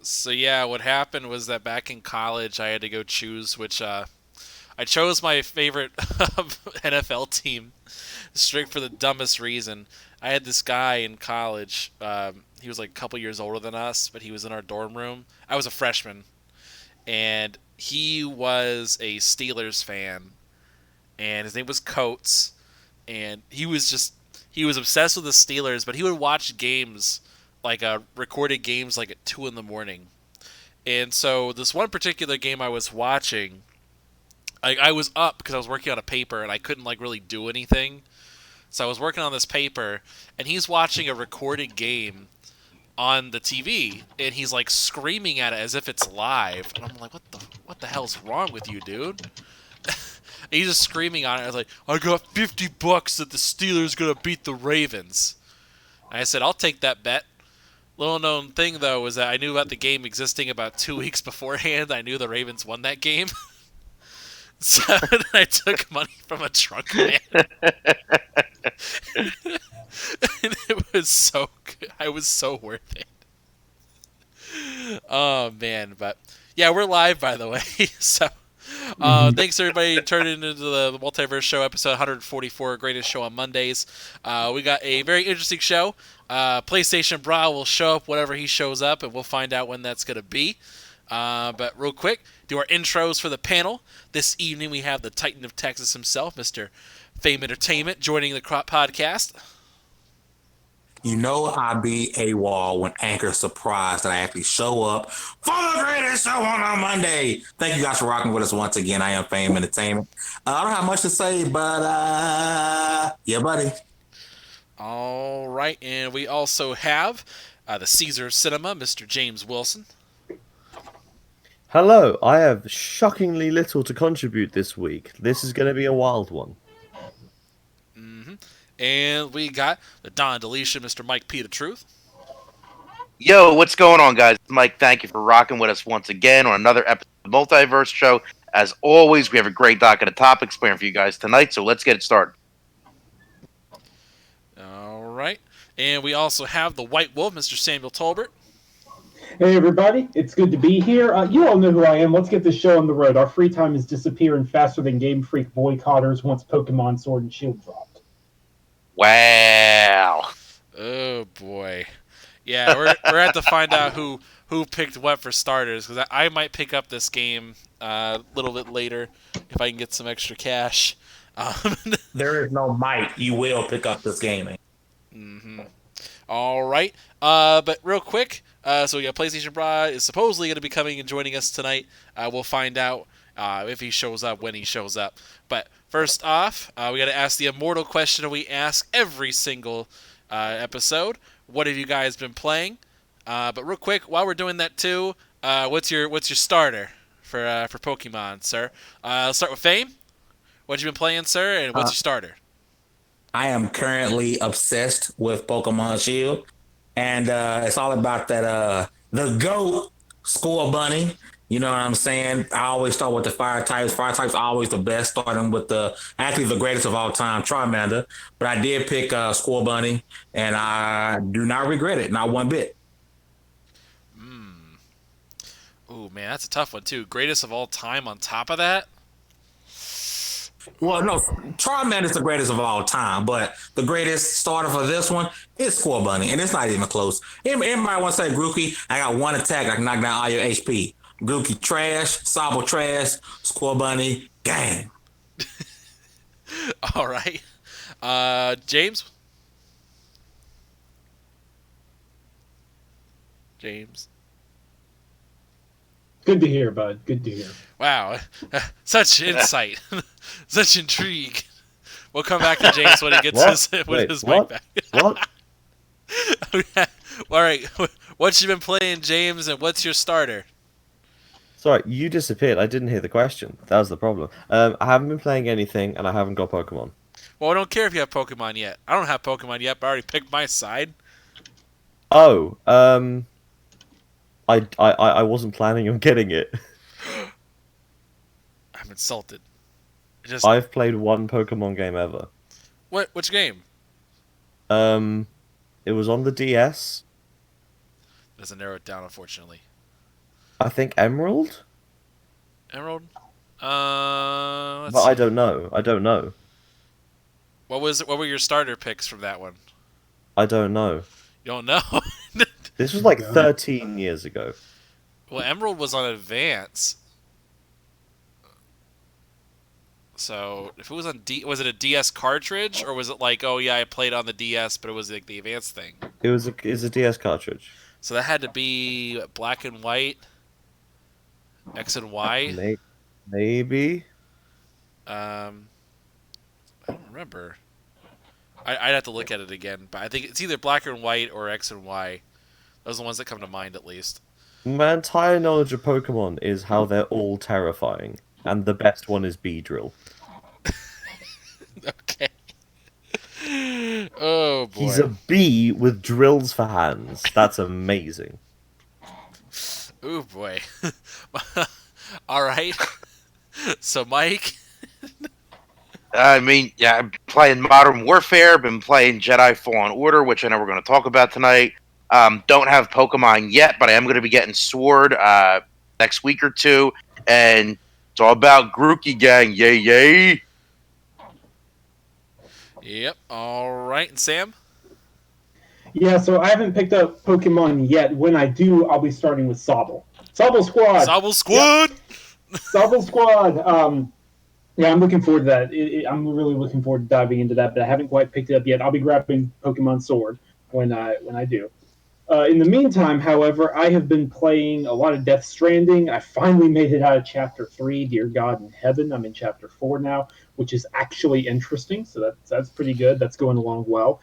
So yeah, what happened was that back in college, I had to go choose which. I chose my favorite NFL team, strict for the dumbest reason. I had this guy in college. He was like a couple years older than us, but he was in our dorm room. I was a freshman, and he was a Steelers fan, and his name was Coates, and he was obsessed with the Steelers, but he would watch games like recorded games like at 2 in the morning. And so this one particular game I was watching, I was up because I was working on a paper and I couldn't like really do anything. So I was working on this paper, and he's watching a recorded game on the TV, and he's like screaming at it as if it's live. And I'm like, what the hell's wrong with you, dude? He's just screaming on it. I was like, I got $50 that the Steelers gonna beat the Ravens. And I said, I'll take that bet. Little known thing though was that I knew about the game existing about 2 weeks beforehand. I knew the Ravens won that game, so I took money from a drunk man, and it was so good. I was so worth it. Oh man, but yeah, we're live by the way. So thanks everybody turning into the Multiverse Show episode 144, greatest show on Mondays. We got a very interesting show. PlayStation Brah will show up whenever he shows up, and we'll find out when that's going to be. But real quick, do our intros for the panel. This evening we have the Titan of Texas himself, Mr. Fame Entertainment, joining the podcast. You know I be AWOL when Anchor's surprised that I actually show up for the greatest show on a Monday. Thank you guys for rocking with us once again. I am Fame Entertainment. I don't have much to say, but yeah, buddy. All right, and we also have the Caesar Cinema, Mr. James Wilson. Hello, I have shockingly little to contribute this week. This is going to be a wild one. And we got the Don Deletion, Mr. Mike P. The Truth. Yo, what's going on, guys? Mike, thank you for rocking with us once again on another episode of the Multiverse Show. As always, we have a great docket of topics planned for you guys tonight, so let's get it started. All right. And we also have the White Wolf, Mr. Samuel Tolbert. Hey everybody, it's good to be here. You all know who I am. Let's get this show on the road. Our free time is disappearing faster than Game Freak boycotters once Pokemon Sword and Shield dropped. Wow. Oh boy. Yeah, we're at to find out who picked what for starters, because I might pick up this game a little bit later if I can get some extra cash. There is no might. You will pick up this game. All right. But real quick, so we got PlayStation Brah is supposedly going to be coming and joining us tonight. We'll find out if he shows up, when he shows up. But first off, we got to ask the immortal question we ask every single episode. What have you guys been playing? But real quick, while we're doing that too, what's your starter for Pokemon, sir? Let's start with Fame. What you been playing, sir, and what's your starter? I am currently obsessed with Pokemon Shield, and it's all about that the GOAT Score Bunny. You know what I'm saying? I always start with the fire types. Fire types are always the best, starting with actually the greatest of all time, Charmander. But I did pick Score Bunny, and I do not regret it, not one bit. Ooh, man, that's a tough one too. Greatest of all time on top of that? Well, no, Charmander's the greatest of all time, but the greatest starter for this one is Score Bunny, and it's not even close. Everybody wants to say Grookey. I got one attack, I can knock down all your HP. Grookey trash, Sobble trash, Score Bunny, gang. All right. James? James? Good to hear, bud. Good to hear. Wow. Such insight. Such intrigue. We'll come back to James when he gets his mic back. What? All right. What you been playing, James, and what's your starter? Sorry, you disappeared. I didn't hear the question. That was the problem. I haven't been playing anything, and I haven't got Pokemon. Well, I don't care if you have Pokemon yet. I don't have Pokemon yet, but I already picked my side. Oh, I wasn't planning on getting it. I'm insulted. I've played one Pokemon game ever. Which game? It was on the DS. Doesn't narrow it down, unfortunately. I think Emerald? Emerald? But Let's I see. don't know. I don't know. What were your starter picks from that one? I don't know. You don't know? This was like 13 years ago. Well, Emerald was on Advance. So, if it was on was it a DS cartridge, or was it like, oh yeah, I played on the DS, but it was like the Advance thing? It's a DS cartridge. So that had to be black and white, X and Y. Maybe. I don't remember. I'd have to look at it again, but I think it's either black and white or X and Y. Those are the ones that come to mind, at least. My entire knowledge of Pokemon is how they're all terrifying, and the best one is Beedrill. Okay. Oh boy. He's a bee with drills for hands. That's amazing. Oh boy. All right. So, Mike. I mean, yeah, I'm playing Modern Warfare, been playing Jedi Fallen Order, which I know we're going to talk about tonight. Don't have Pokemon yet, but I am going to be getting Sword next week or two, and it's all about Grookey Gang, yay yay! Yep. All right. And Sam? Yeah, so I haven't picked up Pokemon yet. When I do, I'll be starting with Sobble. Sobble Squad! Sobble Squad! Yep. Sobble Squad! Yeah, I'm looking forward to that. I'm really looking forward to diving into that, but I haven't quite picked it up yet. I'll be grabbing Pokemon Sword when I do. In the meantime, however, I have been playing a lot of Death Stranding. I finally made it out of Chapter 3, Dear God in Heaven. I'm in Chapter 4 now, which is actually interesting, so that's pretty good. That's going along well.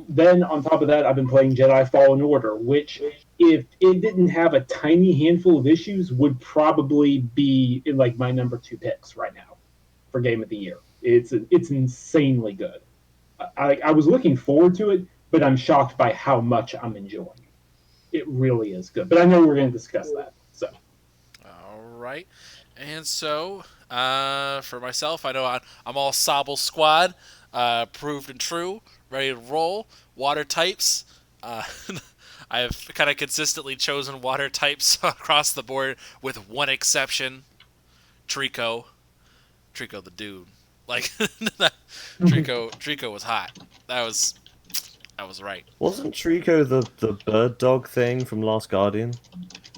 Then, on top of that, I've been playing Jedi Fallen Order, which, if it didn't have a tiny handful of issues, would probably be in like my number 2 picks right now for Game of the Year. It's insanely good. I was looking forward to it, but I'm shocked by how much I'm enjoying it. It really is good. But I know we're going to discuss that. So, All right. And so, for myself, I know I'm all Sobble Squad, proved and true, ready to roll. Water types. I've kind of consistently chosen water types across the board, with one exception: Trico. Trico the dude. Like, Trico was hot. That was right. Wasn't Trico the bird dog thing from Last Guardian?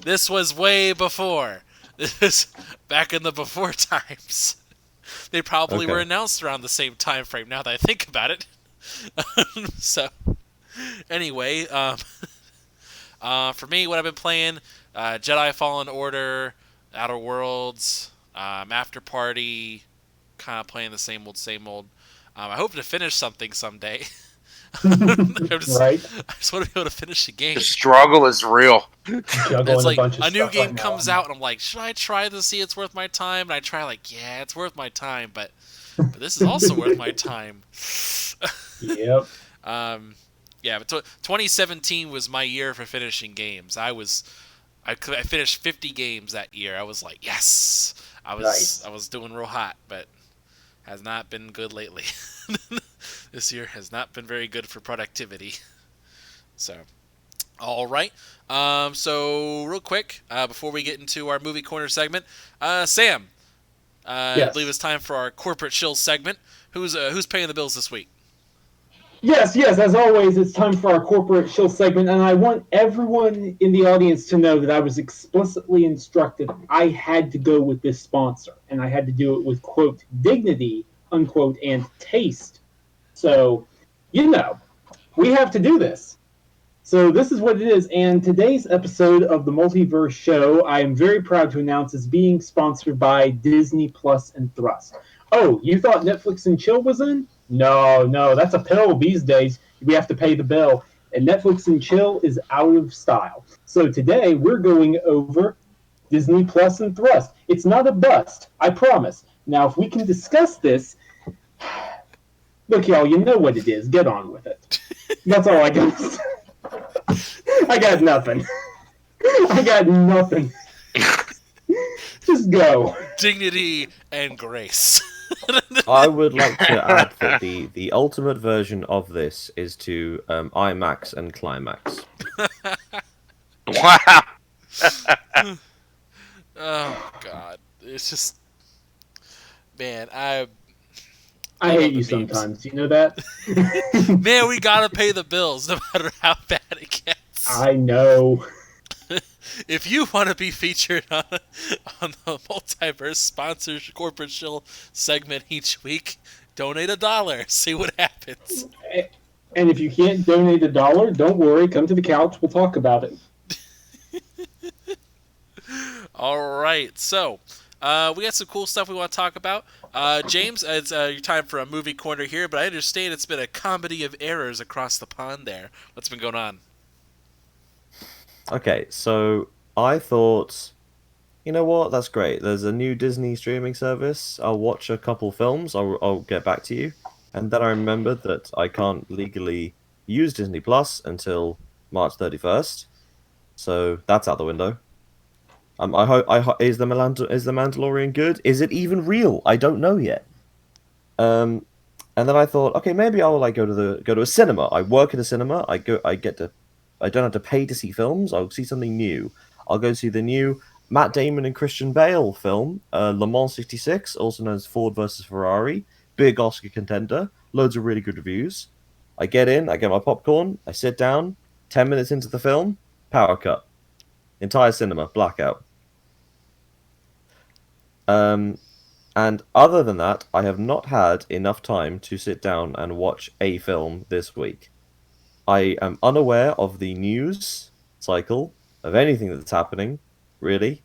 This was way before. This is back in the before times. They probably were announced around the same time frame, now that I think about it. So, anyway, for me, what I've been playing, Jedi Fallen Order, Outer Worlds, After Party, kind of playing the same old. I hope to finish something someday. right? I just want to be able to finish a game. The struggle is real. It's like a new game comes out, and I'm like, should I try to see it's worth my time? And I try, like, yeah, it's worth my time, but this is also worth my time. Yep. Yeah, but 2017 was my year for finishing games. I finished 50 games that year. I was like, yes. I was doing real hot, but has not been good lately. This year has not been very good for productivity. So, all right. So real quick, before we get into our movie corner segment, Sam, yes. I believe it's time for our corporate shill segment. Who's paying the bills this week? Yes, as always, it's time for our corporate shill segment, and I want everyone in the audience to know that I was explicitly instructed I had to go with this sponsor, and I had to do it with, quote, dignity, unquote, and taste. So, we have to do this. So this is what it is, and today's episode of the Multiverse Show, I am very proud to announce, is being sponsored by Disney Plus and Thrust. Oh, you thought Netflix and Chill was in? No, that's a pill these days. We have to pay the bill. And Netflix and Chill is out of style. So today we're going over Disney Plus and Thrust. It's not a bust, I promise. Now, if we can discuss this, look, y'all, you know what it is. Get on with it. That's all I got to say. I got nothing. Just go. Dignity and grace. I would like to add that the ultimate version of this is to IMAX and Climax. Wow. It's just, man, I I hate love you the memes. sometimes. You know that? Man, we gotta pay the bills no matter how bad it gets. I know. If you want to be featured on the Multiverse Sponsors Corporate Shill segment each week, donate $1. See what happens. And if you can't donate $1, don't worry. Come to the couch. We'll talk about it. All right, so we got some cool stuff we want to talk about. James, it's your time for a movie corner here, but I understand it's been a comedy of errors across the pond there. What's been going on? Okay, so I thought, you know what? That's great. There's a new Disney streaming service. I'll watch a couple films. I'll get back to you. And then I remembered that I can't legally use Disney Plus until March 31st. So that's out the window. Is the Mandalorian good? Is it even real? I don't know yet. And then I thought, okay, maybe I'll go to a cinema. I work at a cinema. I don't have to pay to see films. I'll see something new. I'll go see the new Matt Damon and Christian Bale film, Le Mans '66, also known as Ford versus Ferrari. Big Oscar contender. Loads of really good reviews. I get in, I get my popcorn, I sit down. 10 minutes into the film, power cut. Entire cinema, blackout. And other than that, I have not had enough time to sit down and watch a film this week. I am unaware of the news cycle of anything that's happening, really.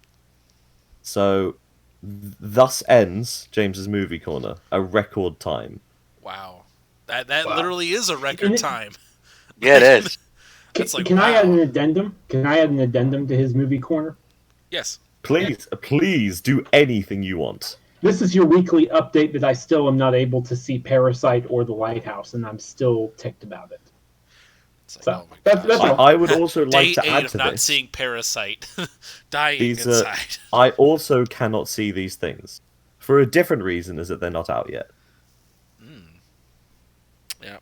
So, thus ends James's movie corner, a record time. Wow. That literally is a record time. Yeah, it is. Can I add an addendum? Can I add an addendum to his movie corner? Yes. Please do anything you want. This is your weekly update that I still am not able to see Parasite or The Lighthouse, and I'm still ticked about it. So that's all. I would also like Day to 8 add of to not this. seeing Parasite. Dying These, inside. I also cannot see these things for a different reason, is that they're not out yet. Yeah.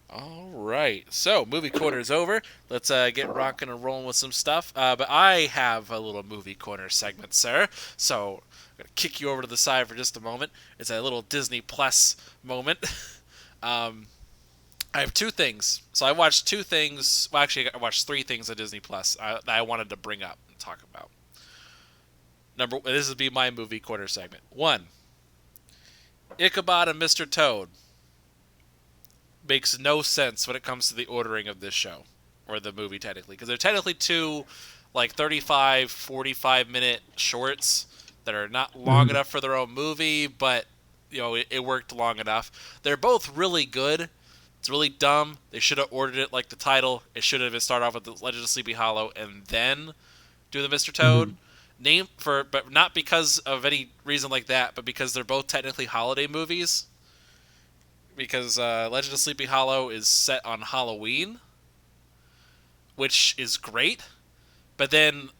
All right. So, movie corner is over. Let's get rocking and rolling with some stuff. But I have a little movie corner segment, sir. So, I'm going to kick you over to the side for just a moment. It's a little Disney Plus moment. I have two things. So, I watched two things. Well, actually, I watched three things on Disney Plus that I wanted to bring up and talk about. This would be my movie corner segment. 1. Ichabod and Mr. Toad. Makes no sense when it comes to the ordering of this show, or the movie technically, because they're technically two 35, 45-minute shorts that are not long enough for their own movie, but it worked long enough. They're both really good. It's really dumb. They should have ordered it like the title. It should have started off with the Legend of Sleepy Hollow and then do the Mr. Toad but not because of any reason like that, but because they're both technically holiday movies. Because Legend of Sleepy Hollow is set on Halloween, which is great. But then,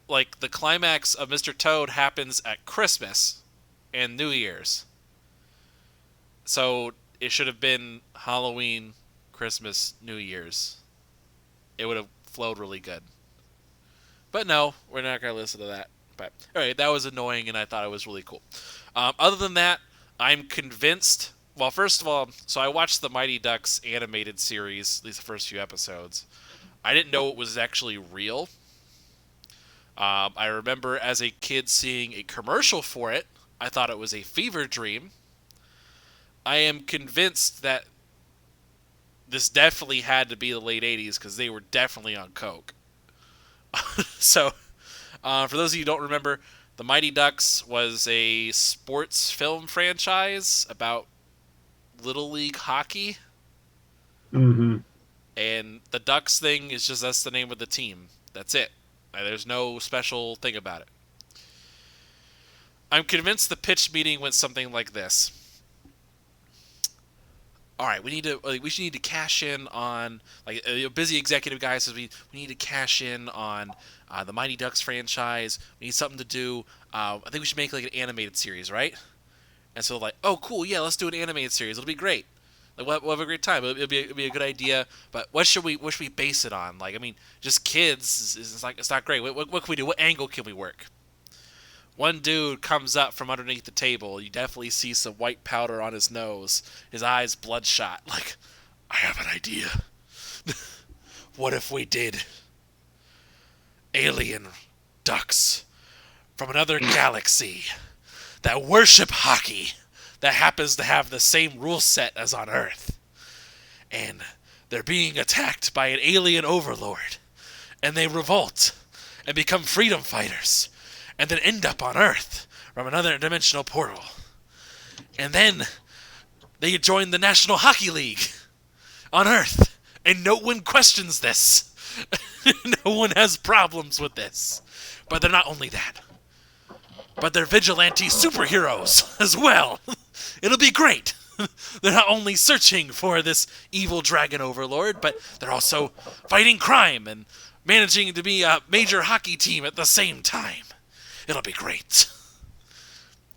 the climax of Mr. Toad happens at Christmas and New Year's. So, it should have been Halloween, Christmas, New Year's. It would have flowed really good. But no, we're not going to listen to that. But, alright, that was annoying and I thought it was really cool. Other than that, I'm convinced... Well, first of all, so I watched the Mighty Ducks animated series, at least the first few episodes. I didn't know it was actually real. I remember as a kid seeing a commercial for it. I thought it was a fever dream. I am convinced that this definitely had to be the late 80s because they were definitely on coke. So, for those of you who don't remember, the Mighty Ducks was a sports film franchise about Little League hockey. Mm-hmm. And the Ducks thing is that's the name of the team. That's it. There's no special thing about it. I'm convinced the pitch meeting went something like this. All right, we need to cash in on a busy executive guy says we need to cash in on the Mighty Ducks franchise. We need something to do. I think we should make an animated series, right? And so oh cool, yeah, let's do an animated series. It'll be great. We'll have a great time. It'll be a good idea. But what should we base it on? Just kids. It's not great. What can we do? What angle can we work? One dude comes up from underneath the table. You definitely see some white powder on his nose. His eyes bloodshot. Like, I have an idea. What if we did alien ducks from another galaxy that worship hockey, that happens to have the same rule set as on Earth, and they're being attacked by an alien overlord, and they revolt and become freedom fighters, and then end up on Earth from another dimensional portal, and then they join the National Hockey League on Earth, and no one questions this. No one has problems with this. But they're not only that, but they're vigilante superheroes as well. It'll be great. They're not only searching for this evil dragon overlord, but they're also fighting crime and managing to be a major hockey team at the same time. It'll be great.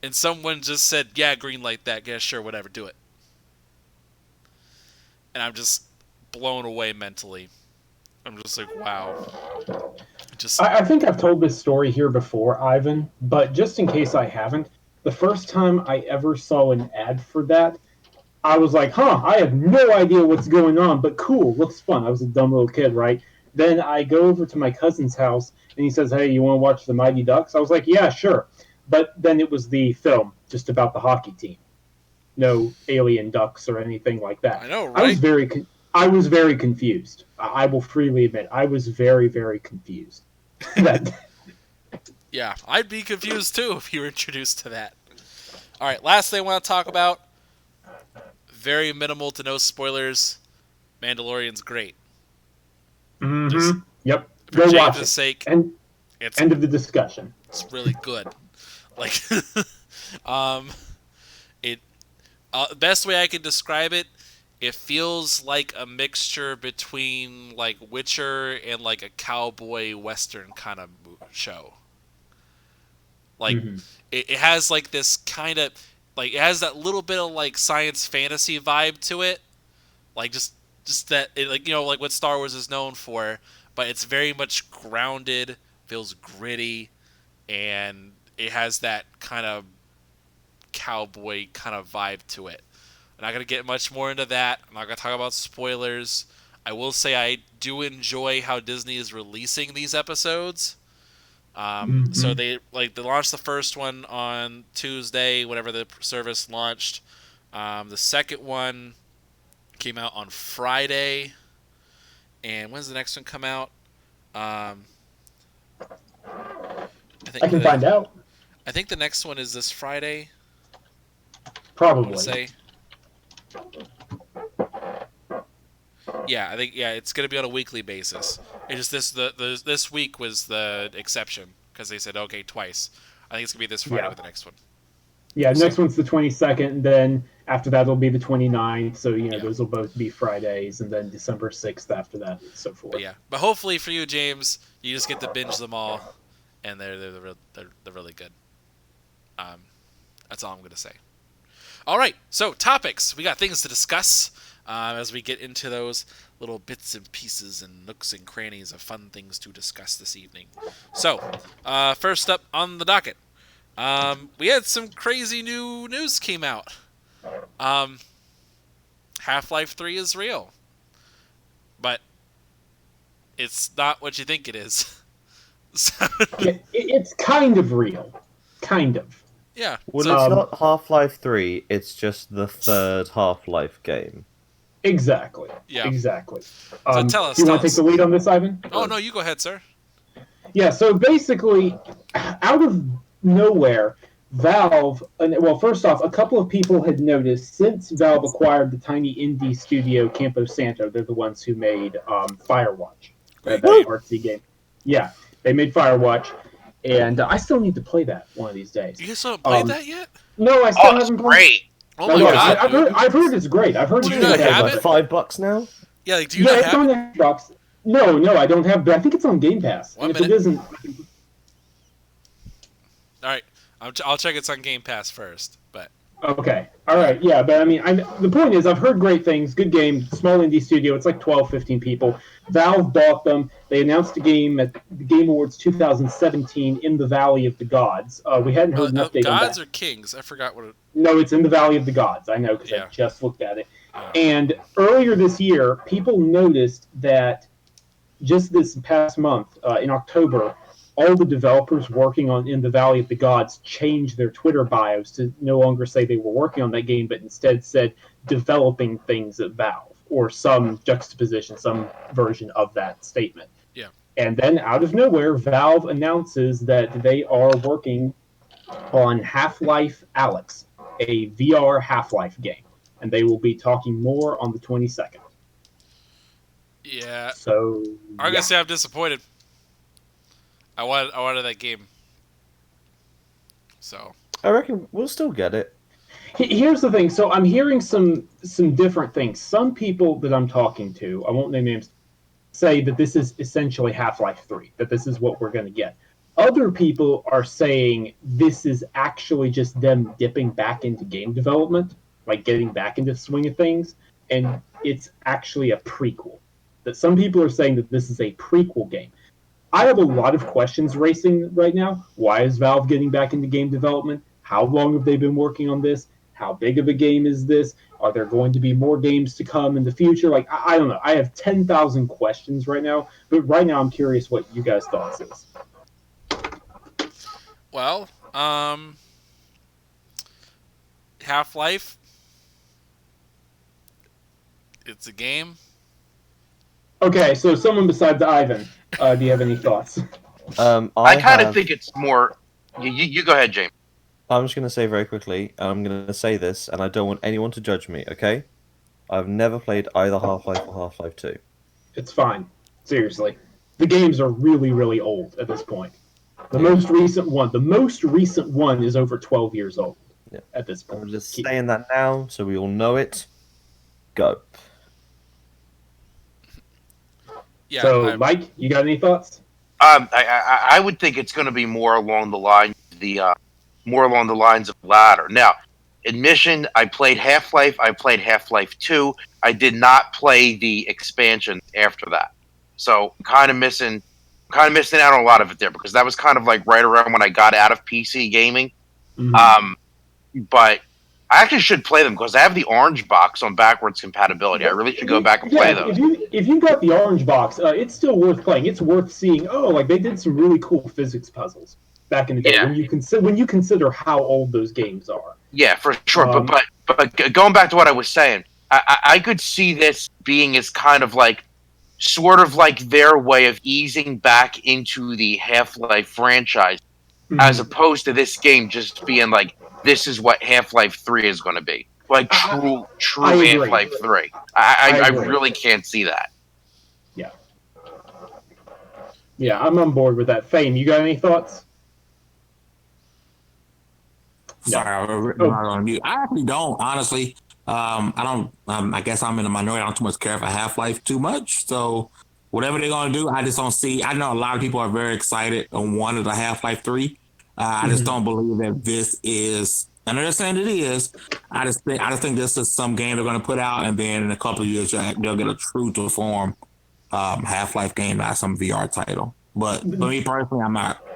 And someone just said, yeah, green light that. Yeah, sure, whatever, do it. And I'm just blown away mentally. I'm just like, wow. I think I've told this story here before, Ivan, but just in case I haven't, the first time I ever saw an ad for that, I was like, I have no idea what's going on, but cool, looks fun. I was a dumb little kid, right? Then I go over to my cousin's house, and he says, hey, you want to watch the Mighty Ducks? I was like, yeah, sure. But then it was the film, just about the hockey team. No alien ducks or anything like that. I know, right? I was very confused. I will freely admit, I was very, very confused. Yeah, I'd be confused too if you were introduced to that. All right, last thing I want to talk about. Very minimal to no spoilers. Mandalorian's great. Mm-hmm. Yep. For Go watch James' it. sake, End it's of the discussion. It's really good. Like, best way I can describe it, it feels like a mixture between like Witcher and like a cowboy western kind of show. Like, it has like this kind of like, it has that little bit of like science fantasy vibe to it, like just that it, like, you know, like what Star Wars is known for, but it's very much grounded, feels gritty, and it has that kind of cowboy kind of vibe to it. I'm not going to get much more into that. I'm not going to talk about spoilers. I will say I do enjoy how Disney is releasing these episodes. So they launched the first one on Tuesday, whenever the service launched. The second one came out on Friday. And when's the next one come out? I can find out. I think the next one is this Friday. Probably. Say. Yeah, I think it's going to be on a weekly basis. It's just this week was the exception because they said okay twice. I think it's going to be this Friday with the next one. Yeah, next one's the 22nd, and then after that it'll be the 29th. So those will both be Fridays, and then December 6th after that, and so forth. But hopefully for you, James, you just get to binge them all, and they're really good. That's all I'm going to say. All right, so topics. We got things to discuss as we get into those little bits and pieces and nooks and crannies of fun things to discuss this evening. So, first up on the docket, we had some crazy new news came out. Half-Life 3 is real, but it's not what you think it is. So, it's kind of real. Kind of. Yeah. Well, it's not Half-Life 3, it's just the third Half-Life game. Exactly. Yeah. Exactly. So tell us. Do you want to take the lead on this, Ivan? Oh, no, you go ahead, sir. Yeah, so basically, out of nowhere, Valve, well, first off, a couple of people had noticed since Valve acquired the tiny indie studio Campo Santo, they're the ones who made Firewatch, that artsy game. Yeah, they made Firewatch. And I still need to play that one of these days. You guys haven't played that yet? No, I still haven't played. Great. Oh my god! I've heard it's great. I've heard. Do you it's not great. have it? $5 now? Yeah, like, do you not have it? On Xbox. No, I don't have. But I think it's on Game Pass. One if minute. it isn't, All right, I'll check it's on Game Pass first. But Okay. All right. Yeah, but I mean, the point is, I've heard great things. Good game, small indie studio. It's like 12, 15 people. Valve bought them. They announced a game at the Game Awards 2017 in the Valley of the Gods. We hadn't heard an update on Gods that. or Kings? I forgot what it. No, it's in the Valley of the Gods. I know because I Yeah. just looked at it. Yeah. And earlier this year, people noticed that just this past month, in October, all the developers working on In the Valley of the Gods changed their Twitter bios to no longer say they were working on that game, but instead said developing things at Valve, or some juxtaposition, some version of that statement. Yeah. And then out of nowhere, Valve announces that they are working on Half-Life Alyx, a VR Half-Life game. And they will be talking more on the 22nd. Yeah. So I'm gonna say I'm disappointed. I wanted that game. So I reckon we'll still get it. Here's the thing. So I'm hearing some different things. Some people that I'm talking to, I won't name names, say that this is essentially Half-Life 3, that this is what we're going to get. Other people are saying this is actually just them dipping back into game development, like getting back into the swing of things, and it's actually a prequel. That some people are saying that this is a prequel game. I have a lot of questions racing right now. Why is Valve getting back into game development? How long have they been working on this? How big of a game is this? Are there going to be more games to come in the future? Like, I don't know. I have 10,000 questions right now, but right now I'm curious what you guys' thoughts is. well, Half-Life. It's a game. Okay, so someone besides Ivan, do you have any thoughts? I kind of think it's more. You go ahead, James. I'm just going to say very quickly, and I'm going to say this, and I don't want anyone to judge me, okay? I've never played either Half-Life or Half-Life 2. It's fine. Seriously. The games are really, really old at this point. The most recent one is over 12 years old at this point. I'm just saying that now, so we all know it. Go. Yeah. So, Mike, you got any thoughts? I would think it's going to be more along the lines of latter. Now, admission, I played Half-Life. I played Half-Life 2. I did not play the expansion after that, so kind of missing out on a lot of it there because that was kind of like right around when I got out of PC gaming. Mm-hmm. But I actually should play them because I have the orange box on backwards compatibility. I really should go back and play those. If you got the orange box, it's still worth playing. It's worth seeing. Oh, like they did some really cool physics puzzles back in the day. Yeah. When you consider how old those games are. Yeah, for sure. But going back to what I was saying, I could see this being as kind of like, sort of like their way of easing back into the Half-Life franchise, as opposed to this game just being like, this is what Half-Life 3 is going to be. Like true Half-Life 3. I really can't see that. Yeah. Yeah, I'm on board with that. Fame, you got any thoughts? Sorry, I'm not on mute. I actually don't, honestly. I don't. I guess I'm in the minority. I don't too much care for Half-Life too much. So whatever they're gonna do, I just don't see. I know a lot of people are very excited on one of the Half-Life 3. I just don't believe that this is. I understand it is. I just think this is some game they're gonna put out, and then in a couple of years they'll get a true to form Half-Life game, not some VR title. But for me personally, I'm not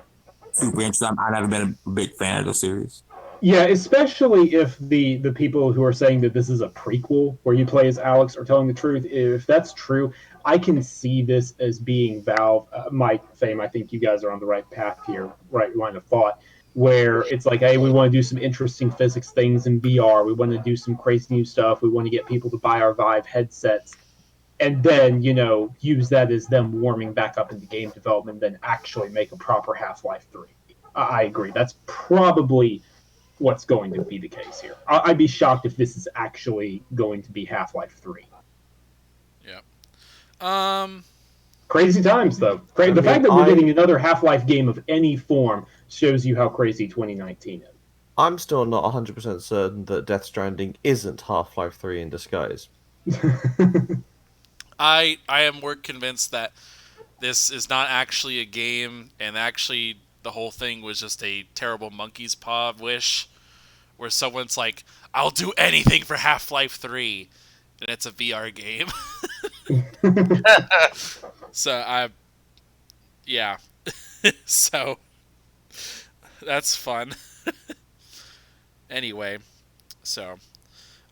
super interested. I've never been a big fan of the series. Yeah, especially if the people who are saying that this is a prequel where you play as Alex are telling the truth. If that's true, I can see this as being Valve. Mike, Fame, I think you guys are on the right path here, right line of thought, where it's like, hey, we want to do some interesting physics things in VR. We want to do some crazy new stuff. We want to get people to buy our Vive headsets. And then, use that as them warming back up into game development, then actually make a proper Half-Life 3. I agree. That's probably what's going to be the case here. I'd be shocked if this is actually going to be Half-Life 3. Yeah. Crazy times, though. The fact that we're getting another Half-Life game of any form shows you how crazy 2019 is. I'm still not 100% certain that Death Stranding isn't Half-Life 3 in disguise. I am more convinced that this is not actually a game, and actually the whole thing was just a terrible monkey's paw wish where someone's like, "I'll do anything for Half-Life 3," and it's a VR game. So yeah. So that's fun. Anyway, so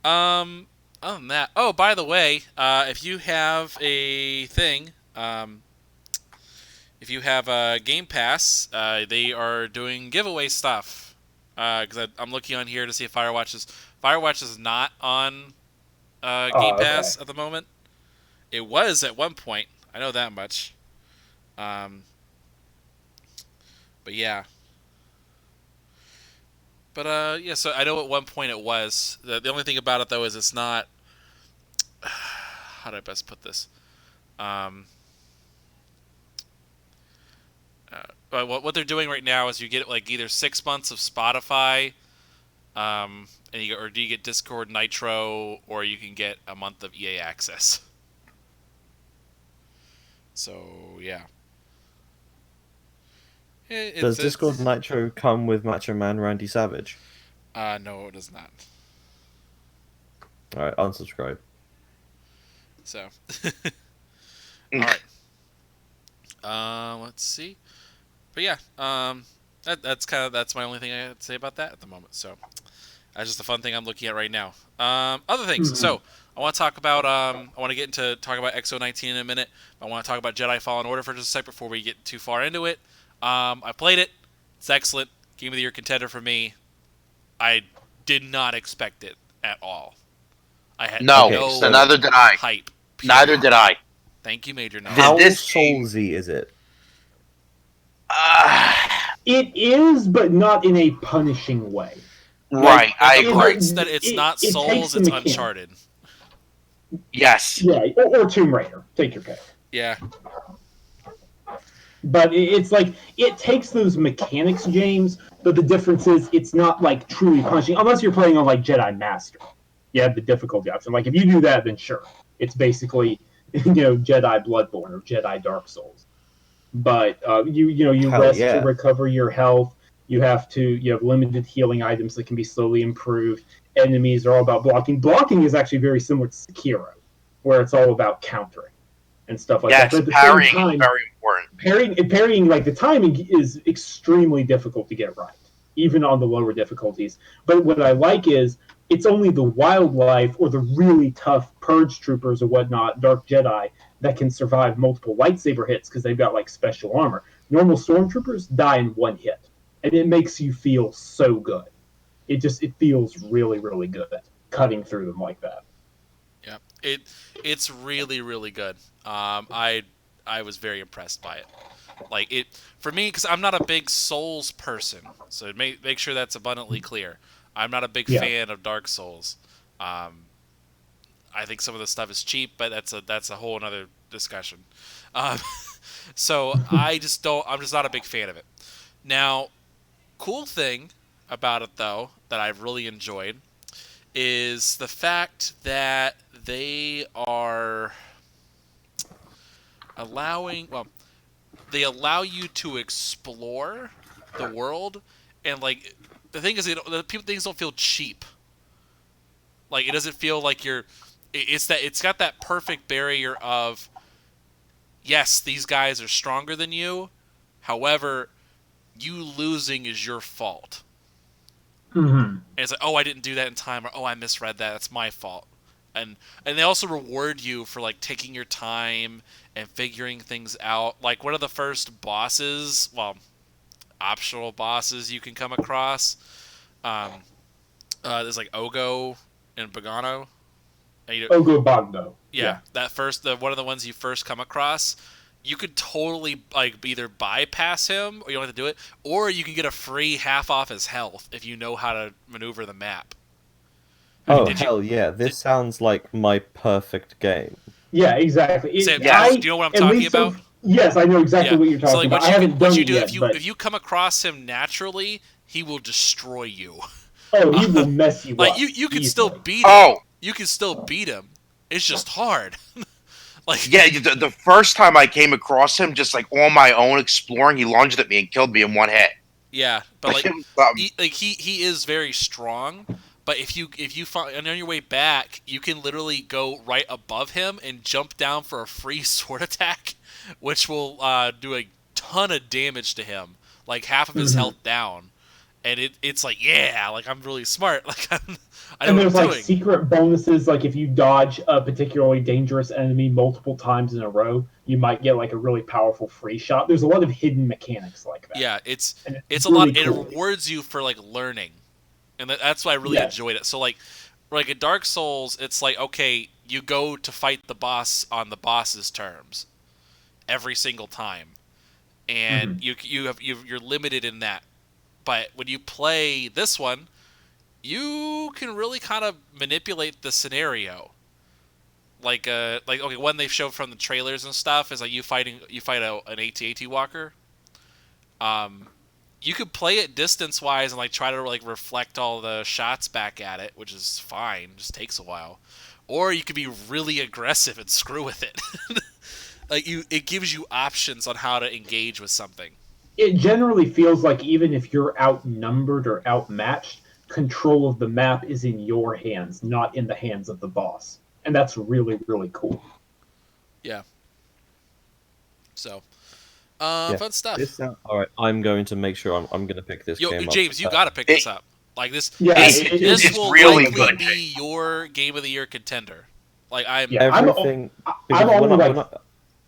other than that, oh, by the way, if you have a thing, if you have a Game Pass, they are doing giveaway stuff. Because I'm looking on here to see if Firewatch is not on Game Pass at the moment. It was at one point. I know that much. But yeah. But yeah, so I know at one point it was. The only thing about it though is it's not. How do I best put this? What they're doing right now is you get like either 6 months of Spotify, or do you get Discord Nitro, or you can get a month of EA access. So yeah. Does Discord Nitro come with Macho Man Randy Savage? No, it does not. Alright, unsubscribe. So, alright. Let's see. But yeah, that's my only thing I have to say about that at the moment. So, that's just a fun thing I'm looking at right now. Other things. Mm-hmm. So, I want to talk about I want to get into talk about X019 in a minute. I want to talk about Jedi Fallen Order for just a sec before we get too far into it. I played it. It's excellent. Game of the Year contender for me. I did not expect it at all. I had no neither did I. Hype. Neither did I. Thank you, Major. How Soulsy is it? It is, but not in a punishing way. Right, like, I agree. That it's not Souls, it's Uncharted. Yes. Yeah, or Tomb Raider. Take your pick. Yeah. But it's like, it takes those mechanics, James, but the difference is it's not like truly punishing, unless you're playing on like Jedi Master. You have the difficulty option. Like if you do that, then sure. It's basically, Jedi Bloodborne or Jedi Dark Souls. But you rest to recover your health. You have limited healing items that can be slowly improved. Enemies are all about blocking. Blocking is actually very similar to Sekiro, where it's all about countering and stuff like that. But at the parrying same time, is very important. Parrying, like the timing is extremely difficult to get right, even on the lower difficulties. But what I like is it's only the wildlife or the really tough purge troopers or whatnot, Dark Jedi, that can survive multiple lightsaber hits because they've got like special armor. Normal stormtroopers die in one hit, and it makes you feel so good. It feels really, really good cutting through them like that. Yeah, it's really, really good. I was very impressed by it. Like it for me, because I'm not a big Souls person, so make sure that's abundantly clear. I'm not a big fan of Dark Souls. I think some of the stuff is cheap, but that's a whole another discussion. So I'm just not a big fan of it. Now, cool thing about it though that I've really enjoyed is the fact that they are they allow you to explore the world, and like the thing is, things don't feel cheap. Like it doesn't feel like it's got that perfect barrier of, yes, these guys are stronger than you, however, you losing is your fault. Mm-hmm. And it's like, oh, I didn't do that in time, or oh, I misread that, that's my fault. And they also reward you for like taking your time and figuring things out. Like one of the first bosses, optional bosses you can come across, there's like Ogo and Bogano. Ogo Bogno. Yeah, that one of the ones you first come across, you could totally like either bypass him, or you don't have to do it, or you can get a free half off his health if you know how to maneuver the map. Yeah! This sounds like my perfect game. Yeah, exactly. Sam, do you know what I'm talking about? Yes, I know exactly what you're talking about. I haven't done it yet. If you come across him naturally, he will destroy you. Oh, he will mess you like up. You can still beat him. Oh, you can still beat him. It's just hard. The first time I came across him, just like on my own exploring, he lunged at me and killed me in one hit. Yeah, but like, It was something. he is very strong. But if you find and on your way back, you can literally go right above him and jump down for a free sword attack, which will do a ton of damage to him, like half of his health down. And it's like, yeah, like I'm really smart. Like I know And what I'm there's like doing. secret bonuses, like if you dodge a particularly dangerous enemy multiple times in a row, you might get like a really powerful free shot. There's a lot of hidden mechanics like that. Yeah, it's And a really lot. It cool. rewards you for like learning, and that's why I really Yes. enjoyed it. So like in Dark Souls, it's like, okay, you go to fight the boss on the boss's terms every single time, and you're limited in that. But when you play this one, you can really kind of manipulate the scenario. Like okay, one they've showed from the trailers and stuff is like you fight an AT-AT walker. You could play it distance wise and like try to like reflect all the shots back at it, which is fine, just takes a while. Or you could be really aggressive and screw with it. It gives you options on how to engage with something. It generally feels like even if you're outnumbered or outmatched, control of the map is in your hands, not in the hands of the boss. And that's really, really cool. Yeah. So, Yeah. fun stuff. All right, I'm going to make sure I'm going to pick this game up. James, you got to pick this up. Like this, Yeah, this it's will really likely good. be your game of the year contender. Like I'm, Yeah. Everything. I'm because only when like.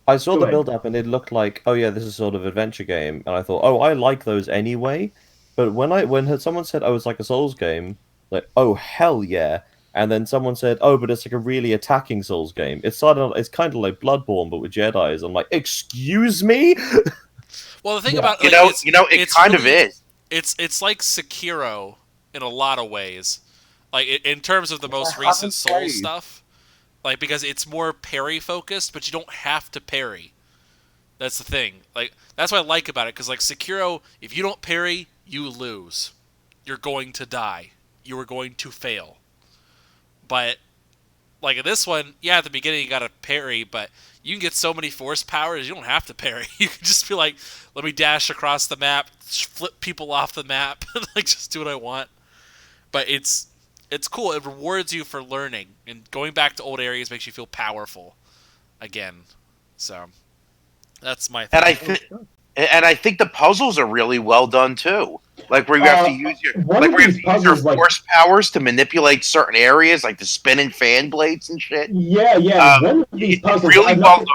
I saw Go the ahead. build up and it looked like, oh yeah, this is sort of adventure game, and I thought, oh, I like those anyway. But when someone said, oh, it's like a Souls game, like, oh hell yeah, and then someone said, oh, but it's like a really attacking Souls game. It's kind of like Bloodborne but with Jedi's. I'm like, excuse me. well, the thing Yeah. about You like, know, it it's kind of really- is. It's like Sekiro in a lot of ways, like in terms of the most haven't recent Souls played. stuff, like because it's more parry focused, but you don't have to parry. That's the thing. Like that's what I like about it, because like Sekiro, if you don't parry, you lose. You're going to die. You are going to fail. But like in this one, yeah, at the beginning you gotta parry, but you can get so many force powers you don't have to parry. You can just be like, let me dash across the map, flip people off the map, like just do what I want. But it's cool. It rewards you for learning, and going back to old areas makes you feel powerful again. So that's my thing. And I think the puzzles are really well done too. Like where you have to use your one like of where you have these to use your puzzles, like- force powers to manipulate certain areas, like the spinning fan blades and shit. Yeah. One of these It's puzzles. really well done.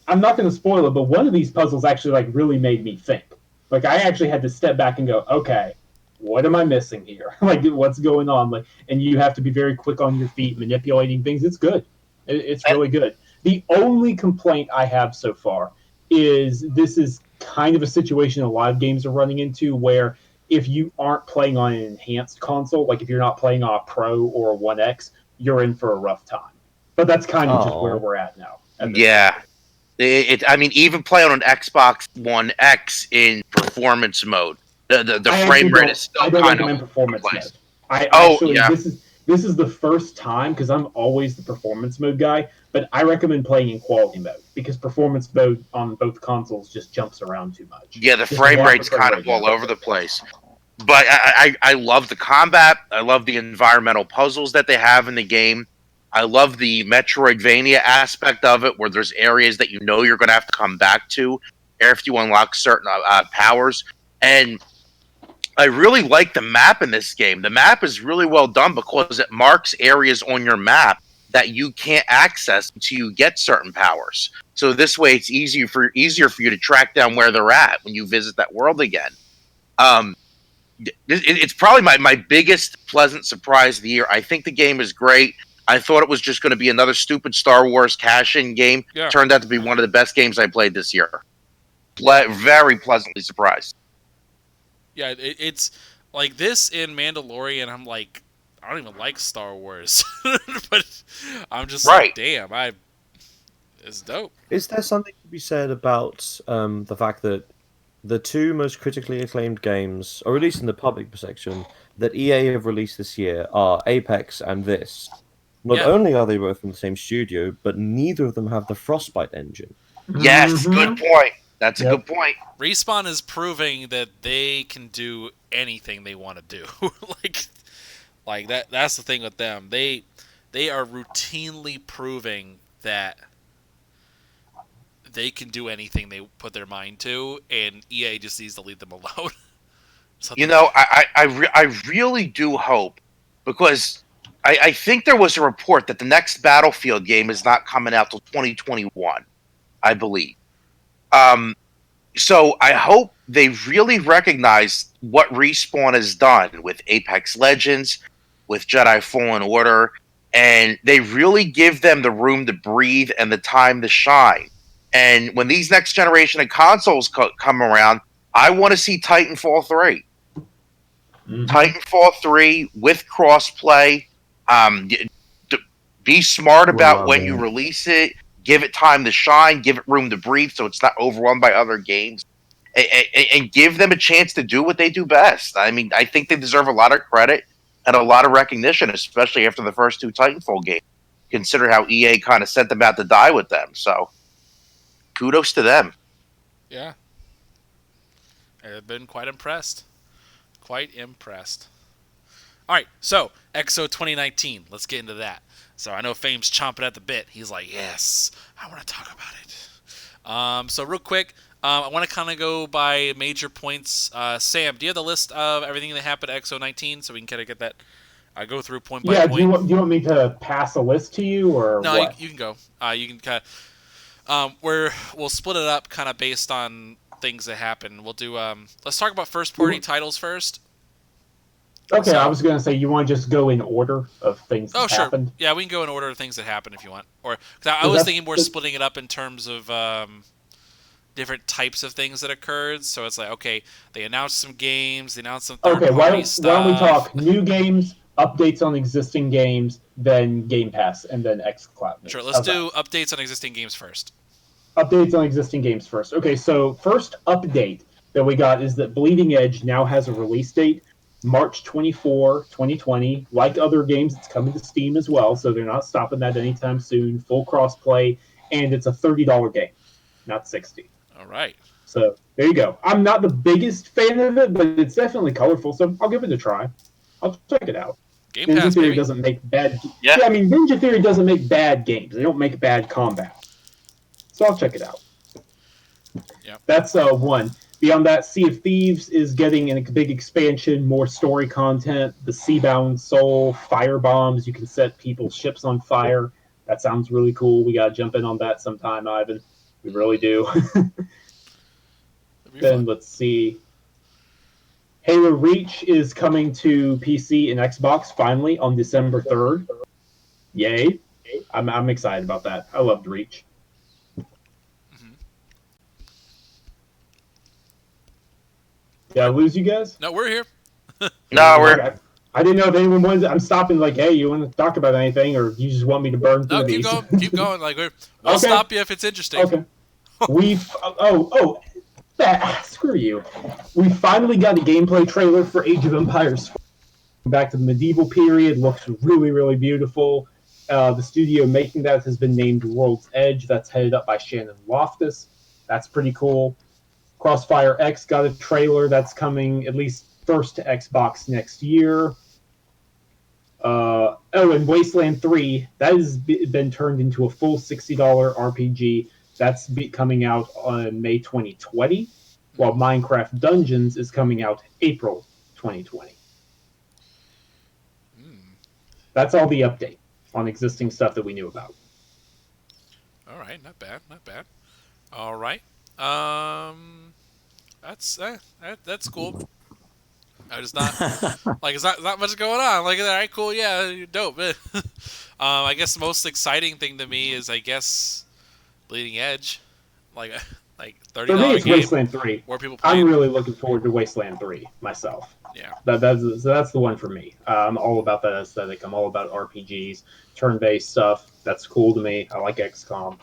I'm not going to spoil it, but one of these puzzles actually like really made me think. Like I actually had to step back and go, okay, what am I missing here? Like what's going on? Like, and you have to be very quick on your feet, manipulating things. It's good. It's really good. The only complaint I have so far is this is kind of a situation a lot of games are running into where if you aren't playing on an enhanced console, like if you're not playing on a Pro or a One X, you're in for a rough time. But that's kind of just where we're at now. Yeah. I mean, even playing on Xbox One X in performance mode, the frame rate is still I don't kind recommend of performance place. mode. Yeah. This is the first time, because I'm always the performance mode guy, but I recommend playing in quality mode because performance mode on both consoles just jumps around too much. Yeah, the Just frame watch rate's the frame kind rate of all down. over the place. But I love the combat. I love the environmental puzzles that they have in the game. I love the Metroidvania aspect of it, where there's areas that you know you're going to have to come back to if you unlock certain powers. And I really like the map in this game. The map is really well done because it marks areas on your map that you can't access until you get certain powers. So this way, it's easier for you to track down where they're at when you visit that world again. It's probably my biggest pleasant surprise of the year. I think the game is great. I thought it was just going to be another stupid Star Wars cash-in game. Yeah. Turned out to be one of the best games I played this year. Very pleasantly surprised. Yeah, it's like this in Mandalorian. I'm like, I don't even like Star Wars, but I'm just Right. like, damn, it's dope. Is there something to be said about the fact that the two most critically acclaimed games, or at least in the public perception, that EA have released this year are Apex and this? Not Yeah. only are they both from the same studio, but neither of them have the Frostbite engine. Yes, Mhm. good point. That's a good point. Respawn is proving that they can do anything they want to do. like that's the thing with them. They are routinely proving that they can do anything they put their mind to, and EA just needs to leave them alone. I really do hope, because I think there was a report that the next Battlefield game is not coming out till 2021, I believe. So I hope they really recognize what Respawn has done with Apex Legends, with Jedi Fallen Order, and they really give them the room to breathe and the time to shine. And when these next generation of consoles come around, I want to see Titanfall 3. Mm-hmm. Titanfall 3 with crossplay. Be smart about when you release it. Give it time to shine. Give it room to breathe so it's not overrun by other games. And give them a chance to do what they do best. I mean, I think they deserve a lot of credit and a lot of recognition, especially after the first two Titanfall games. Consider how EA kind of sent them out to die with them. So, kudos to them. Yeah. I've been quite impressed. Quite impressed. All right, so X019. Let's get into that. So I know Fame's chomping at the bit. He's like, yes, I want to talk about it. So real quick, I want to kind of go by major points. Sam, do you have the list of everything that happened at X019 so we can kind of get that? Go through point by point. Yeah, do you want me to pass a list to you or no? What? You can go. You can kind of. We'll split it up kind of based on things that happen. We'll do. Let's talk about first party titles first. Okay, so, I was gonna say you want to just go in order of things that happened. Yeah, we can go in order of things that happened if you want. Or cause I was thinking more splitting it up in terms of different types of things that occurred. So it's like, okay, they announced some games, they announced some third-party stuff. Why don't we talk new games, updates on existing games, then Game Pass, and then xCloud. Sure, let's do updates on existing games first. Updates on existing games first. Okay, so first update that we got is that Bleeding Edge now has a release date. March 24, 2020. Like other games, it's coming to Steam as well, so they're not stopping that anytime soon. Full crossplay, and it's a $30 game, not $60. All right. So there you go. I'm not the biggest fan of it, but it's definitely colorful, so I'll give it a try. I'll check it out. Game Pass, Ninja Theory doesn't make bad. Yeah, I mean, Ninja Theory doesn't make bad games. They don't make bad combat. So I'll check it out. Yep. That's one. Beyond that, Sea of Thieves is getting a big expansion, more story content, the Seabound Soul, fire bombs. You can set people's ships on fire. That sounds really cool. We got to jump in on that sometime, Ivan. We really do. Then let's see. Halo Reach is coming to PC and Xbox finally on December 3rd. Yay. I'm excited about that. I loved Reach. Did I lose you guys? No, we're here. No, we're. I didn't know if anyone wanted. I'm stopping. Like, hey, you want to talk about anything, or you just want me to burn through these? No, keep going. Like, we'll stop you if it's interesting. Okay. Screw you. We finally got a gameplay trailer for Age of Empires. Back to the medieval period. Looks really, really beautiful. The studio making that has been named World's Edge. That's headed up by Shannon Loftus. That's pretty cool. Crossfire X got a trailer that's coming at least first to Xbox next year. And Wasteland 3, that has been turned into a full $60 RPG. That's coming out on May 2020, while Minecraft Dungeons is coming out April 2020. That's all the update on existing stuff that we knew about. All right, not bad. All right. That's cool. I just not like it's not much going on. Like, all right, cool, yeah, you're dope. I guess the most exciting thing to me is Bleeding Edge, like $30 For me, it's game. Wasteland 3. Where people play. I'm really looking forward to Wasteland 3 myself. Yeah, that's the one for me. I'm all about that aesthetic. I'm all about RPGs, turn-based stuff. That's cool to me. I like XCOM.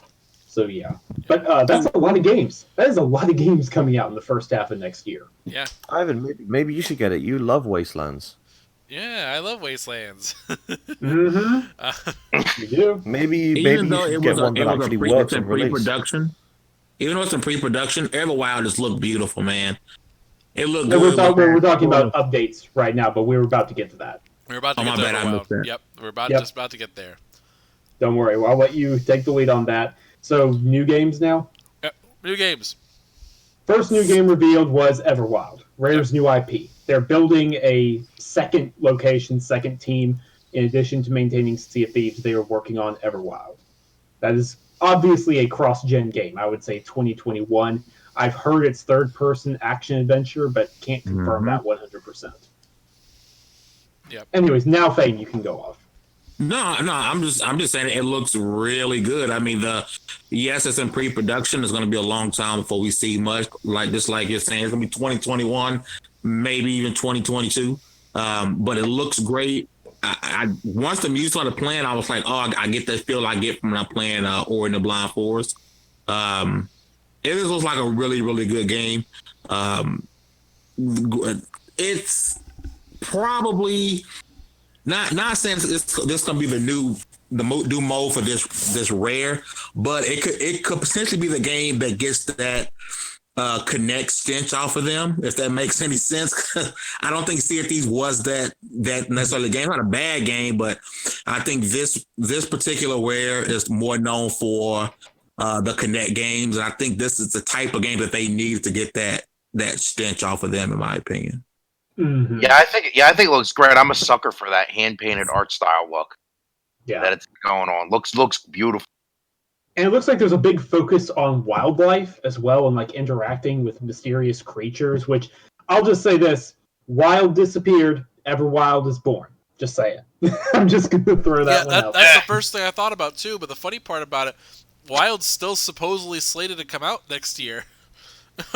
So yeah, but that's a lot of games. That is a lot of games coming out in the first half of next year. Yeah, Ivan, maybe you should get it. You love Wastelands. Yeah, I love Wastelands. You do. Maybe you should get one that actually works in release. Pre-production. Even though it's in pre-production, Everwild just looked beautiful, man. It looked No, good. we're talking about updates right now, but we're about to get to that. We're about to Oh, get my there. bad, I missed that. Yep, we're just about to get there. Don't worry, I'll let you take the lead on that. So, new games now? Yep, new games. First new game revealed was Everwild, Rare's new IP. They're building a second location, second team. In addition to maintaining Sea of Thieves, they are working on Everwild. That is obviously a cross-gen game. I would say 2021. I've heard it's third-person action-adventure, but can't confirm that 100%. Yep. Anyways, now Fane, you can go off. No, I'm just saying it looks really good. I mean, yes, it's in pre-production. It's going to be a long time before we see much. Like you're saying, it's going to be 2021, maybe even 2022. But it looks great. I once the music started playing, I was like, oh, I get that feel I get from when I'm playing Ori and the Blind Forest. It just looks like a really, really good game. It's probably not saying this gonna be the new mode for this Rare, but it could potentially be the game that gets that connect stench off of them, if that makes any sense. I don't think Sea of Thieves was that necessarily game. Not a bad game, but I think this particular Rare is more known for the connect games, and I think this is the type of game that they need to get that stench off of them, in my opinion. Mm-hmm. Yeah, I think it looks great. I'm a sucker for that hand painted art style look. Yeah, that it's going on. Looks beautiful. And it looks like there's a big focus on wildlife as well, and like interacting with mysterious creatures. Which I'll just say this: Wild disappeared, Everwild is born. Just saying. I'm just gonna throw that one out. That's the first thing I thought about too. But the funny part about it, Wild's still supposedly slated to come out next year.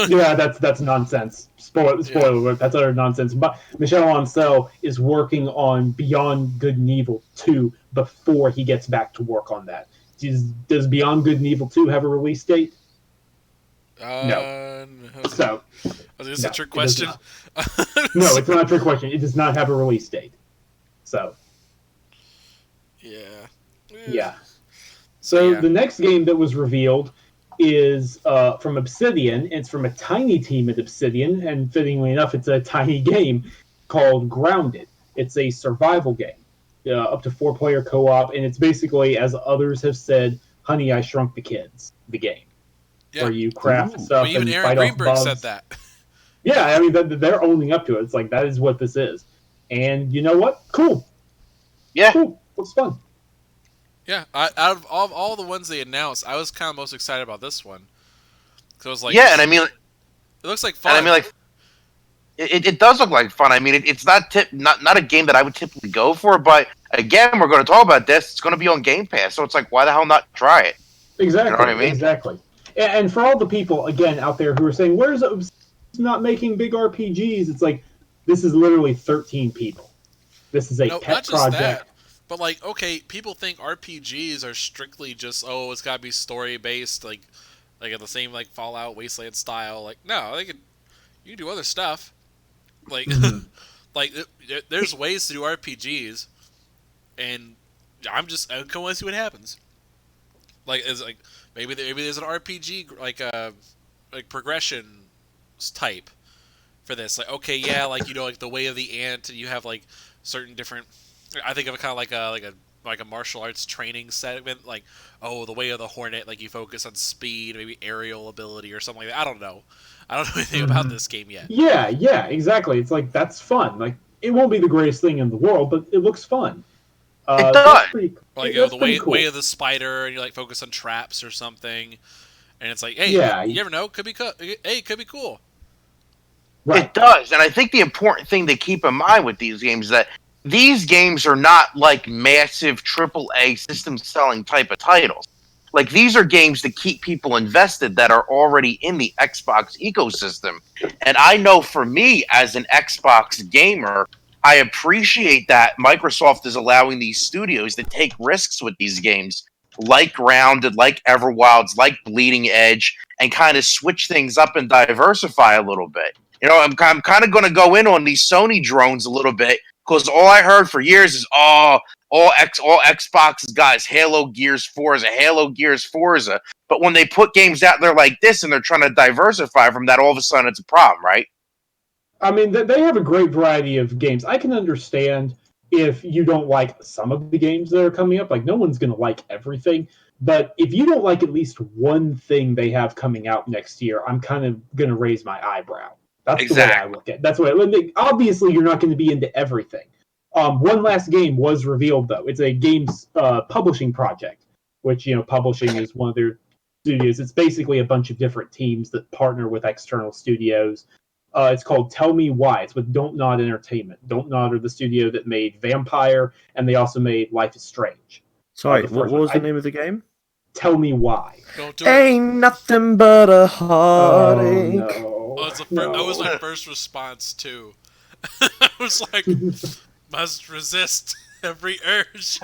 Yeah, that's nonsense. Spoiler alert, that's utter nonsense. But Michel Ancel is working on Beyond Good and Evil 2 before he gets back to work on that. Does Beyond Good and Evil 2 have a release date? No. So, is this a trick question? No, it's not a trick question. It does not have a release date. So. Yeah. So the next game that was revealed is from Obsidian. It's from a tiny team at Obsidian, and fittingly enough, it's a tiny game called Grounded. It's a survival game, up to 4-player co-op, and it's basically, as others have said, Honey, I Shrunk the Kids, the game, where you craft stuff even and Aaron fight Greenberg off bugs. said that. Yeah, I mean, they're owning up to it. It's like, that is what this is. And you know what? Cool. Yeah. Cool. It's fun. Yeah, out of all the ones they announced, I was kind of most excited about this one. Because I was like, yeah, and I mean, it looks like fun. And I mean, like, it does look like fun. I mean, it's not a game that I would typically go for, but again, we're going to talk about this. It's going to be on Game Pass, so it's like, why the hell not try it? Exactly. You know what I mean? Exactly. And for all the people, again, out there who are saying, where's not making big RPGs? It's like, this is literally 13 people. This is a pet not just project. that, but like, okay, people think RPGs are strictly just, it's got to be story based, like at the same like Fallout, Wasteland style. Like, no, you can do other stuff. Like, there's ways to do RPGs, and I can't wait to see what happens. Like, it's like maybe there's an RPG like progression type for this. Like, okay, yeah, like, like the Way of the Ant, and you have like certain different. I think of it kind of like a martial arts training segment, like, the Way of the Hornet, like you focus on speed, maybe aerial ability or something like that. I don't know anything about this game yet. Yeah, exactly. It's like, that's fun. Like, it won't be the greatest thing in the world, but it looks fun. It does. Like, the way of the spider, and you like focus on traps or something, and it's like, hey, you never know, could be cool. Right. It does, and I think the important thing to keep in mind with these games is that these games are not like massive AAA system-selling type of titles. Like, these are games that keep people invested that are already in the Xbox ecosystem. And I know for me, as an Xbox gamer, I appreciate that Microsoft is allowing these studios to take risks with these games, like Grounded, like Everwilds, like Bleeding Edge, and kind of switch things up and diversify a little bit. I'm kind of going to go in on these Sony drones a little bit, because all I heard for years is, all Xbox guys, Halo, Gears, Forza. But when they put games out there like this and they're trying to diversify from that, all of a sudden it's a problem, right? I mean, they have a great variety of games. I can understand if you don't like some of the games that are coming up. Like, no one's going to like everything. But if you don't like at least one thing they have coming out next year, I'm kind of going to raise my eyebrow. That's the way I look at it. That's what. Obviously, you're not going to be into everything. One last game was revealed, though. It's a games publishing project, which, publishing is one of their studios. It's basically a bunch of different teams that partner with external studios. It's called Tell Me Why. It's with Don't Nod Entertainment. Don't Nod are the studio that made Vampire, and they also made Life is Strange. Sorry, what was the name of the game? Tell Me Why. Don't do Ain't nothing but a heartache. Oh, no. That was my first response, too. I was like, must resist every urge.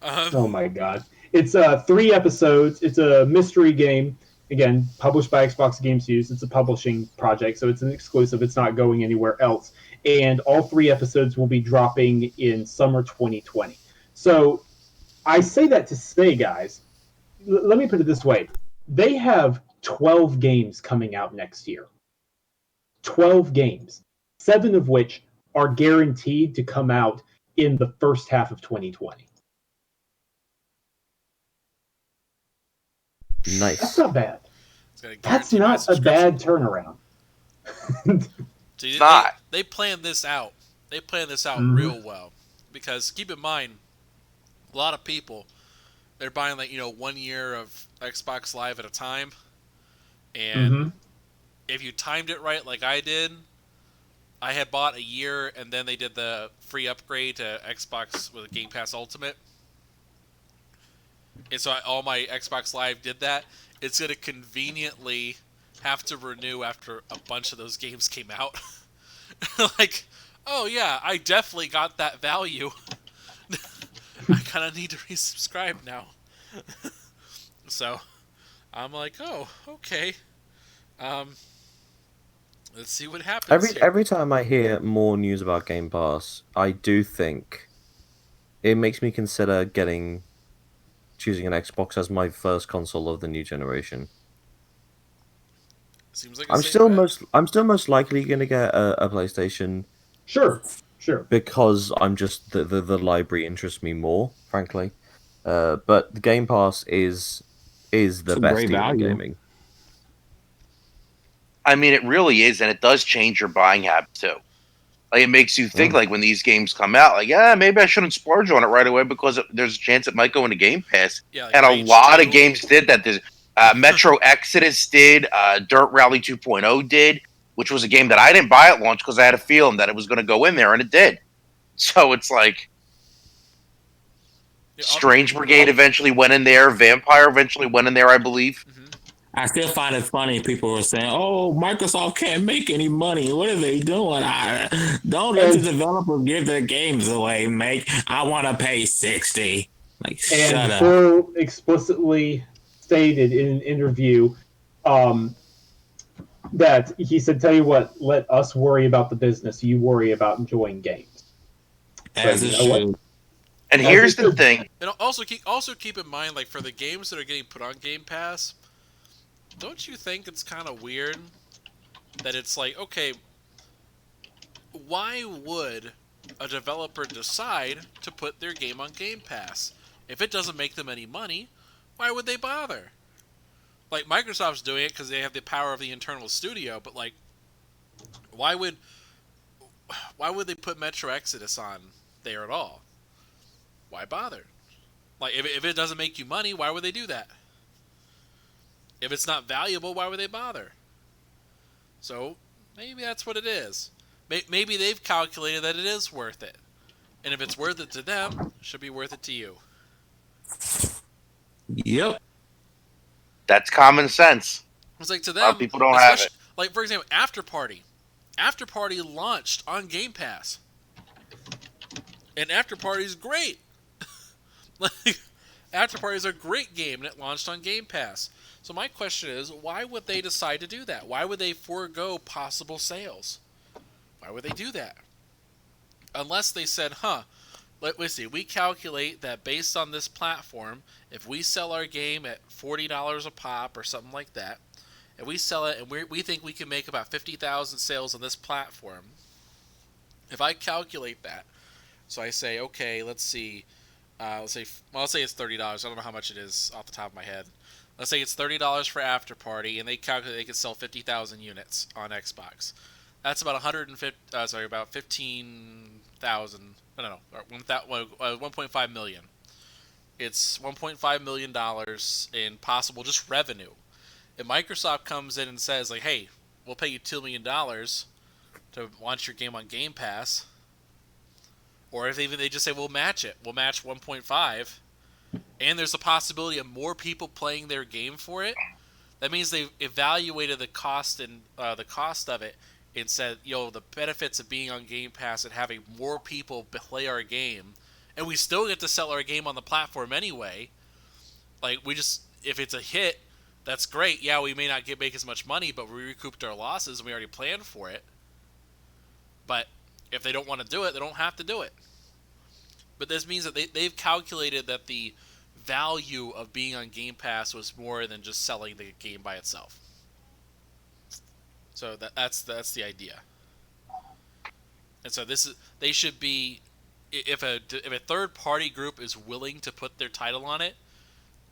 Oh, my God. It's 3 episodes. It's a mystery game. Again, published by Xbox Game Studios. It's a publishing project, so it's an exclusive. It's not going anywhere else. And all 3 episodes will be dropping in summer 2020. So I say that to say, guys, let me put it this way. They have 12 games coming out next year. 12 games. 7 of which are guaranteed to come out in the first half of 2020. Nice. That's not bad. That's not a bad turnaround. See, not. They planned this out. They planned this out real well. Because keep in mind, a lot of people, they're buying 1 year of Xbox Live at a time. And if you timed it right like I did, I had bought a year and then they did the free upgrade to Xbox with Game Pass Ultimate. And so all my Xbox Live did that. It's going to conveniently have to renew after a bunch of those games came out. Like, oh yeah, I definitely got that value. I kind of need to resubscribe now. So, I'm like, oh, okay. Let's see what happens. Every time I hear more news about Game Pass, I do think it makes me consider choosing an Xbox as my first console of the new generation. Seems like I'm still most likely going to get a PlayStation. Sure. Because I'm just the library interests me more, frankly. But the Game Pass is the best deal in gaming. I mean, it really is, and it does change your buying habits too. Like, it makes you think, like, when these games come out, like, maybe I shouldn't splurge on it right away because there's a chance it might go into Game Pass. Yeah, and a lot of games did that. There's, Metro Exodus did, Dirt Rally 2.0 did, which was a game that I didn't buy at launch because I had a feeling that it was going to go in there, and it did. So it's like, Strange Brigade eventually went in there. Vampire eventually went in there, I believe. I still find it funny. People were saying, "Oh, Microsoft can't make any money. What are they doing? Don't let the developers give their games away, mate. I want to pay $60." Like, shut up. Phil explicitly stated in an interview that he said, "Tell you what, let us worry about the business. You worry about enjoying games." As it should. And here's the thing. And also keep in mind, like, for the games that are getting put on Game Pass, don't you think it's kind of weird that it's like, okay, why would a developer decide to put their game on Game Pass? If it doesn't make them any money, why would they bother? Like, Microsoft's doing it because they have the power of the internal studio, but, like, why would they put Metro Exodus on there at all? Why bother? Like, if it doesn't make you money, why would they do that? If it's not valuable, why would they bother? So, maybe that's what it is. Maybe they've calculated that it is worth it. And if it's worth it to them, it should be worth it to you. Yep. That's common sense. It's like, to them, A lot of people don't have it. Like, for example, After Party. After Party launched on Game Pass. And After Party's great. Like, After Party is a great game, and it launched on Game Pass. So my question is, why would they decide to do that? Why would they forego possible sales? Why would they do that? Unless they said, let's see. We calculate that based on this platform, if we sell our game at $40 a pop or something like that, and we sell it, and we think we can make about 50,000 sales on this platform. If I calculate that, so I say, okay, let's see, let's say it's $30. I don't know how much it is off the top of my head. Let's say it's $30 for After Party, and they calculate they can sell 50,000 units on Xbox. That's about 15,000. No, 1.5 million. It's $1.5 million in possible just revenue. If Microsoft comes in and says, like, hey, we'll pay you $2 million to launch your game on Game Pass, or if they just say, we'll match it. We'll match 1.5, and there's a possibility of more people playing their game for it, that means they've evaluated the cost and the cost of it and said, the benefits of being on Game Pass and having more people play our game, and we still get to sell our game on the platform anyway. Like, if it's a hit, that's great. Yeah, we may not make as much money, but we recouped our losses and we already planned for it. But if they don't want to do it, they don't have to do it. But this means that they've calculated that the value of being on Game Pass was more than just selling the game by itself. So that's the idea. And so they should be, if a third party group is willing to put their title on it,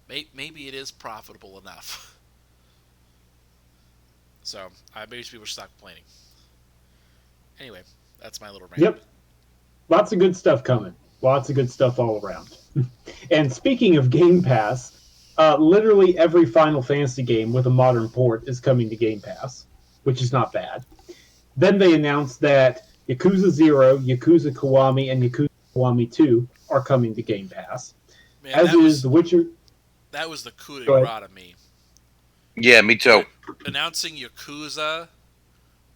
maybe it is profitable enough. So maybe people should stop complaining. Anyway, that's my little rant. Yep. Lots of good stuff coming. Lots of good stuff all around. And speaking of Game Pass, literally every Final Fantasy game with a modern port is coming to Game Pass, which is not bad. Then they announced that Yakuza 0, Yakuza Kiwami, and Yakuza Kiwami 2 are coming to Game Pass. Man, as is The Witcher. That was the coup de grace to me. Yeah, me too. Announcing Yakuza,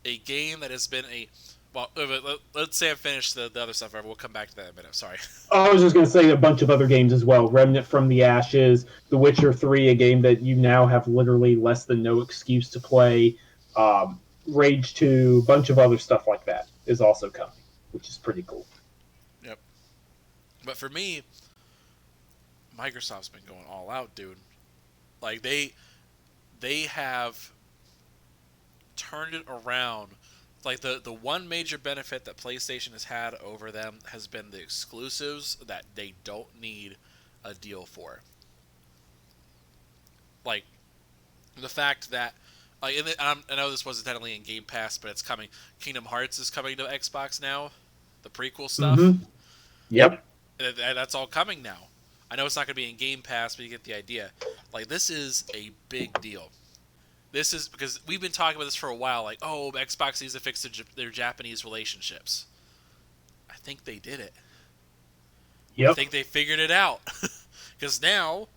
a game that has been let's say I finished the other stuff. We'll come back to that in a minute. Sorry. I was just going to say a bunch of other games as well. Remnant from the Ashes, The Witcher 3, a game that you now have literally less than no excuse to play. Rage 2, a bunch of other stuff like that is also coming, which is pretty cool. Yep. But for me, Microsoft's been going all out, dude. Like, they have turned it around. Like, the one major benefit that PlayStation has had over them has been the exclusives that they don't need a deal for. Like, the fact that, like, I know this wasn't technically in Game Pass, but it's coming. Kingdom Hearts is coming to Xbox now, the prequel stuff. Mm-hmm. Yep. That's all coming now. I know it's not going to be in Game Pass, but you get the idea. Like, this is a big deal. This is because we've been talking about this for a while. Like, oh, Xbox needs to fix their Japanese relationships. I think they did it. Yep. I think they figured it out. Because now,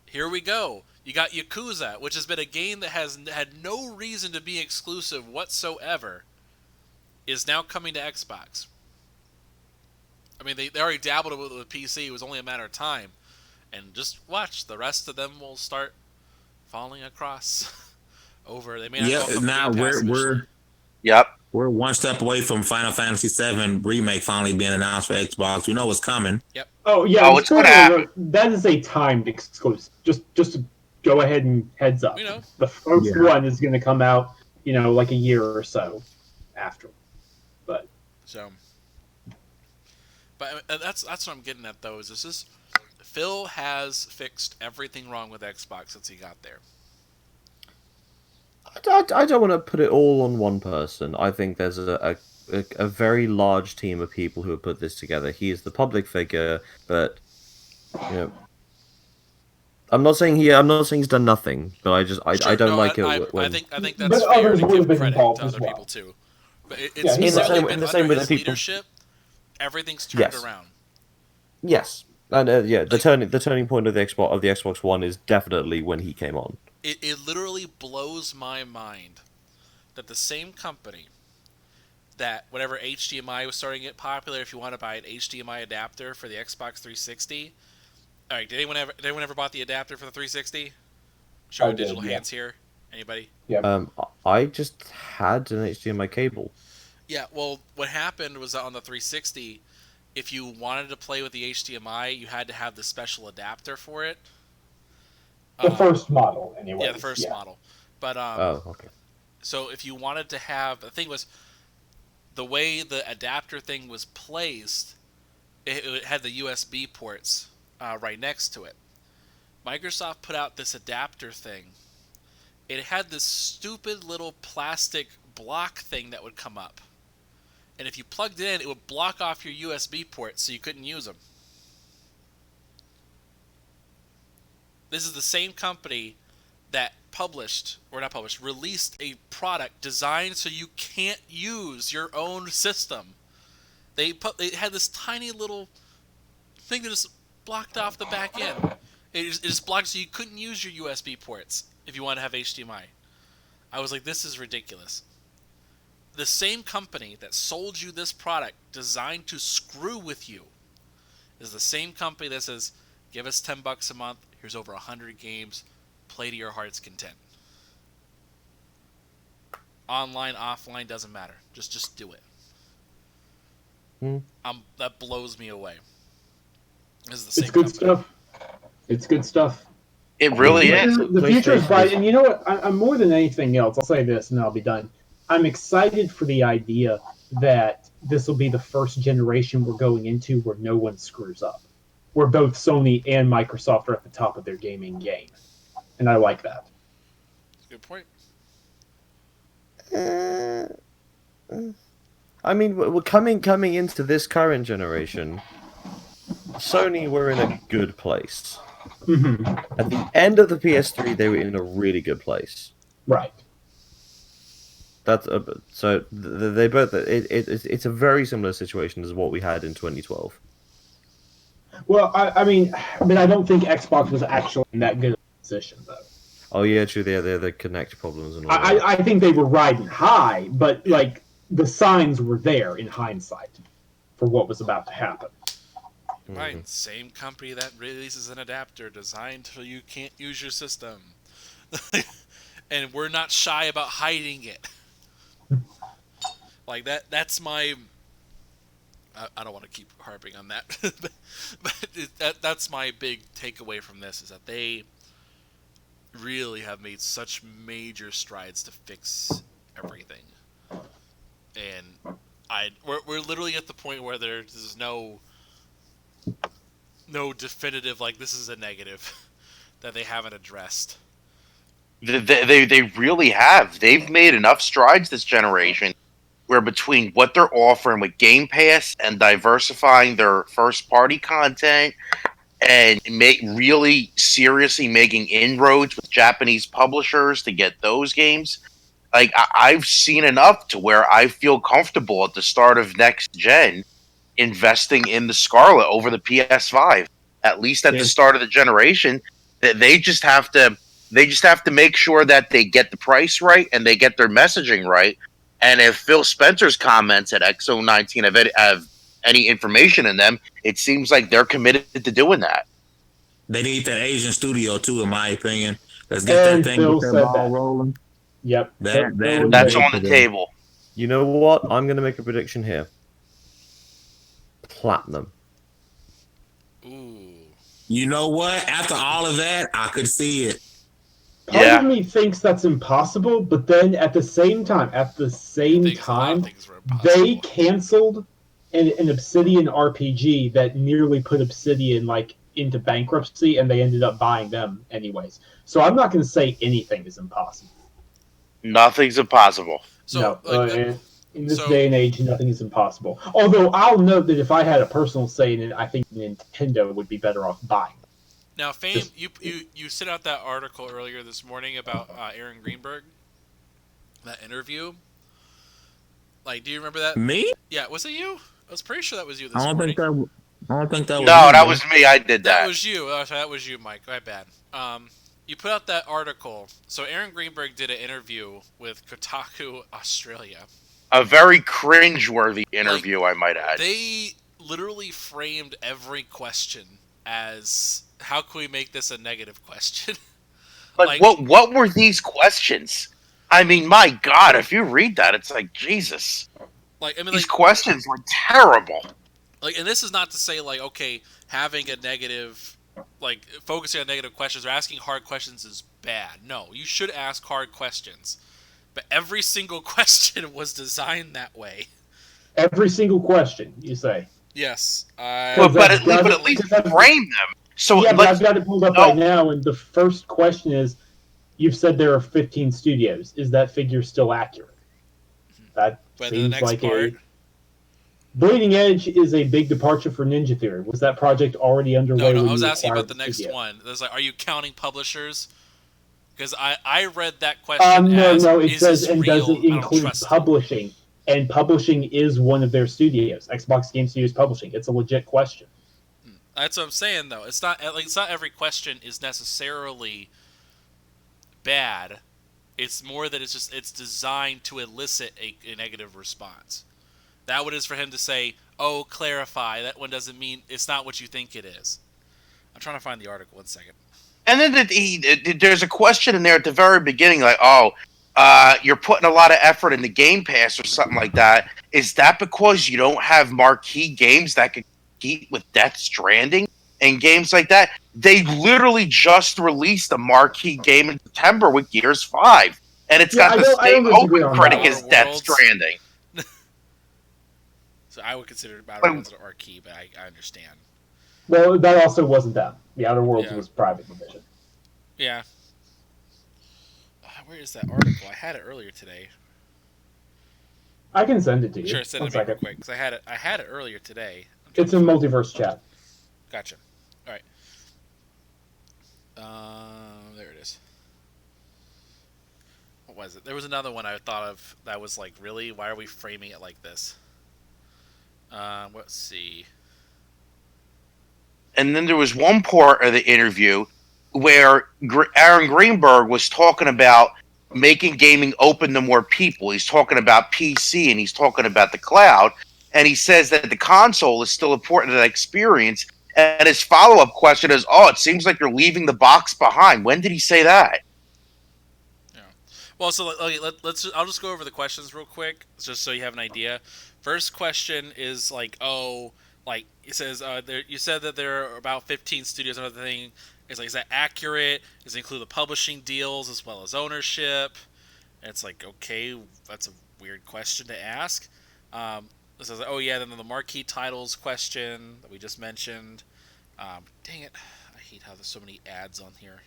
here we go. You got Yakuza, which has been a game that has had no reason to be exclusive whatsoever, is now coming to Xbox. I mean, they already dabbled with the PC. It was only a matter of time. And just watch. The rest of them will start falling across over. They may not go now we're one step away from Final Fantasy VII Remake finally being announced for Xbox. We know what's coming. Yep. Oh, yeah. Oh, it's gonna happen. That is a timed exclusive. Just to go ahead and heads up. The first one is going to come out, like a year or so after. But that's what I'm getting at, though. Is Phil has fixed everything wrong with Xbox since he got there. I don't want to put it all on one person. I think there's a very large team of people who have put this together. He is the public figure, but I'm not saying he's done nothing, but I don't like it. I think that's fair to give credit to other people too. But it's in the same way that people leadership, everything's turned around. Yes. And the turning point of the Xbox One is definitely when he came on. It literally blows my mind that the same company that whenever HDMI was starting to get popular, if you want to buy an HDMI adapter for the Xbox 360, all right, did anyone ever bought the adapter for the 360? Show digital hands here. Anybody? Yeah. I just had an HDMI cable. Yeah. Well, what happened was that on the 360. if you wanted to play with the HDMI, you had to have the special adapter for it. The first model, anyway. Yeah, the first model. But okay. so if you wanted to have, the thing was, the way the adapter thing was placed, it had the USB ports right next to it. Microsoft put out this adapter thing. It had this stupid little plastic block thing that would come up. And if you plugged it in, it would block off your USB ports so you couldn't use them. This is the same company that released a product designed so you can't use your own system. They had this tiny little thing that just blocked off the back end. It just blocked so you couldn't use your USB ports if you want to have HDMI. I was like, this is ridiculous. The same company that sold you this product designed to screw with you is the same company that says, give us $10 a month, here's over 100 games, play to your heart's content. Online, offline, doesn't matter. Just do it. That blows me away. This is the same It's good company. stuff. It's good stuff. It really is. The future is bright, and you know what? I'm more than anything else. I'll say this, and I'll be done. I'm excited for the idea that this will be the first generation we're going into where no one screws up, where both Sony and Microsoft are at the top of their gaming game, and I like that. Good point. I mean, we're coming into this current generation. Sony were in a good place. Mm-hmm. At the end of the PS3, they were in a really good place. Right. That's so they both. It's a very similar situation as what we had in 2012. Well, I mean, I don't think Xbox was actually in that good of a position, though. Oh yeah, true. They had the Connect problems and all that. I think they were riding high, but like the signs were there in hindsight for what was about to happen. Right, same company that releases an adapter designed so you can't use your system. And we're not shy about hiding it. Like that's my... I don't want to keep harping on that. but that's my big takeaway from this, is that they really have made such major strides to fix everything. And we're literally at the point where there's no definitive, like, this is a negative that they haven't addressed. They really have. They've made enough strides this generation where between what they're offering with Game Pass and diversifying their first-party content and really seriously making inroads with Japanese publishers to get those games, like, I've seen enough to where I feel comfortable at the start of next gen investing in the Scarlet over the PS5. At least at the start of the generation, they just have to make sure that they get the price right and they get their messaging right. And if Phil Spencer's comments at X019 have any information in them, it seems like they're committed to doing that. They need that Asian studio too, in my opinion. Let's get that thing, get that ball rolling. Yep. That's on the table. You know what? I'm going to make a prediction here. Platinum. Ooh. You know what? After all of that, I could see it. Part of me thinks that's impossible, but then at the same time, they canceled an Obsidian RPG that nearly put Obsidian into bankruptcy, and they ended up buying them anyways. So I'm not going to say anything is impossible. Nothing's impossible. So, no, in this day and age, nothing is impossible. Although I'll note that if I had a personal say in it, I think Nintendo would be better off buying. Now, Fame, you sent out that article earlier this morning about Aaron Greenberg, that interview. Like, do you remember that? Me? Yeah, was it you? I was pretty sure that was you this I don't morning. think that was No, me, that was me. I did that. That was you. Oh, sorry, that was you, Mike. My bad. You put out that article. So Aaron Greenberg did an interview with Kotaku Australia. A very cringe-worthy interview, I might add. They literally framed every question as, how can we make this a negative question? What were these questions? I mean, my God, if you read that, it's like, Jesus. These questions were terrible. like, and this is not to say like, okay, having a negative, like focusing on negative questions or asking hard questions is bad. No, you should ask hard questions, but every single question was designed that way. Every single question, you say. Yes, but at least frame them. So yeah, but I've got it pulled up no. right now, and the first question is, you've said there are 15 studios. Is that figure still accurate? That seems like a... Bleeding Edge is a big departure for Ninja Theory. Was that project already underway? No, I was asking about the next one. There's like, are you counting publishers? Because I read that question no, it says, and does it include publishing? And publishing is one of their studios. Xbox Game Studios Publishing. It's a legit question. That's what I'm saying, though. It's not every question is necessarily bad. It's more that it's designed to elicit a negative response. That one is for him to say, "Oh, clarify." That one doesn't mean it's not what you think it is. I'm trying to find the article. 1 second. And then there's a question in there at the very beginning, like, you're putting a lot of effort into Game Pass or something like that. Is that because you don't have marquee games that can compete with Death Stranding and games like that? They literally just released a marquee game in September with Gears 5. And it's got the same open critic as Death Stranding. So I would consider Outer Worlds an marquee, but I understand. Well, that also wasn't them. The Outer Worlds was private division. Yeah. Where is that article? I had it earlier today. I can send it to you. Sure, send it to me real quick because I had it earlier today. It's in Multiverse chat. Gotcha. All right. There it is. What was it? There was another one I thought of that was like, really? Why are we framing it like this? Let's see. And then there was one part of the interview where Aaron Greenberg was talking about making gaming open to more people. He's talking about PC and he's talking about the cloud. And he says that the console is still important to that experience. And his follow-up question is, it seems like you're leaving the box behind. When did he say that? Yeah. Well, so let's. I'll just go over the questions real quick, just so you have an idea. First question is like, it says you said that there are about 15 studios and other thing. It's like, is that accurate? Does it include the publishing deals as well as ownership? And it's like, okay, that's a weird question to ask. It says, then the marquee titles question that we just mentioned. Dang it, I hate how there's so many ads on here.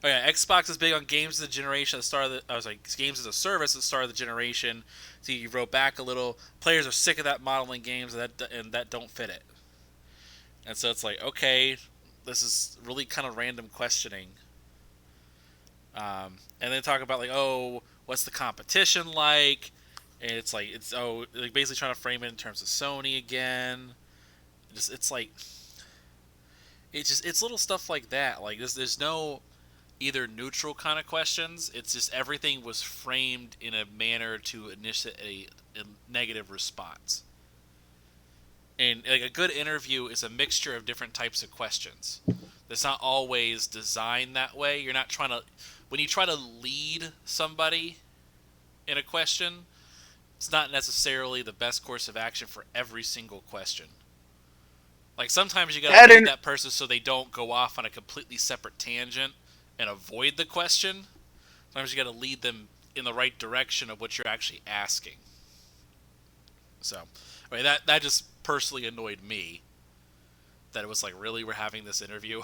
Xbox is big on games of the generation at the start of games as a service at the start of the generation. So you wrote back a little. Players are sick of that modeling games and that don't fit it. And so it's like, okay, this is really kind of random questioning. And then talk about like, what's the competition like? And it's like basically trying to frame it in terms of Sony again. It's little stuff like that. Like there's no either neutral kind of questions. It's just everything was framed in a manner to initiate a negative response. And like a good interview is a mixture of different types of questions. It's not always designed that way. You're not trying to, when you try to lead somebody in a question, it's not necessarily the best course of action for every single question. Like sometimes you gotta lead that person so they don't go off on a completely separate tangent and avoid the question. Sometimes you gotta lead them in the right direction of what you're actually asking. So, that just personally annoyed me. That it was like, really, we're having this interview?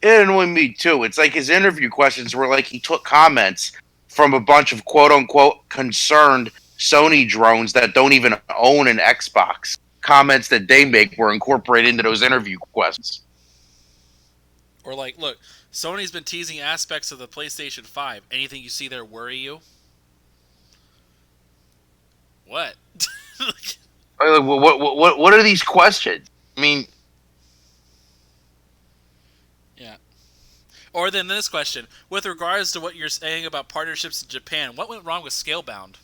It annoyed me too. It's like his interview questions were like he took comments from a bunch of quote-unquote concerned Sony drones that don't even own an Xbox. Comments that they make were incorporated into those interview questions. Or like, look, Sony's been teasing aspects of the PlayStation 5. Anything you see there worry you? What? What are these questions? I mean... Yeah. Or then this question. With regards to what you're saying about partnerships in Japan, what went wrong with Scalebound?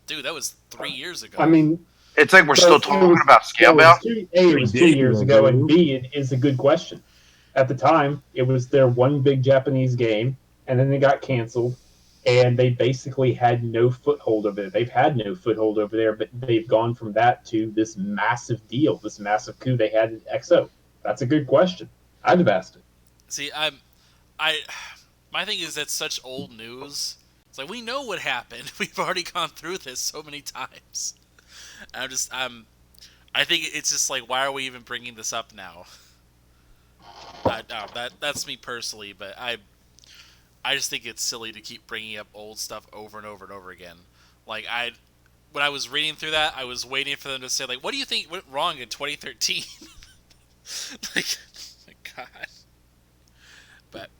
Dude, that was 3 years ago. I mean... It's like we're still talking about Scalebound? It was 2 years ago, and B, it is a good question. At the time, it was their one big Japanese game, and then it got canceled. and they basically had no foothold over there. They've had no foothold over there, but they've gone from that to this massive deal, this massive coup they had at XO. That's a good question. I'd have asked it. See, my thing is that's such old news. It's like we know what happened. We've already gone through this so many times. I think it's just like, why are we even bringing this up now? That's me personally, but I just think it's silly to keep bringing up old stuff over and over and over again. Like, when I was reading through that, I was waiting for them to say, like, what do you think went wrong in 2013? Like, my God. But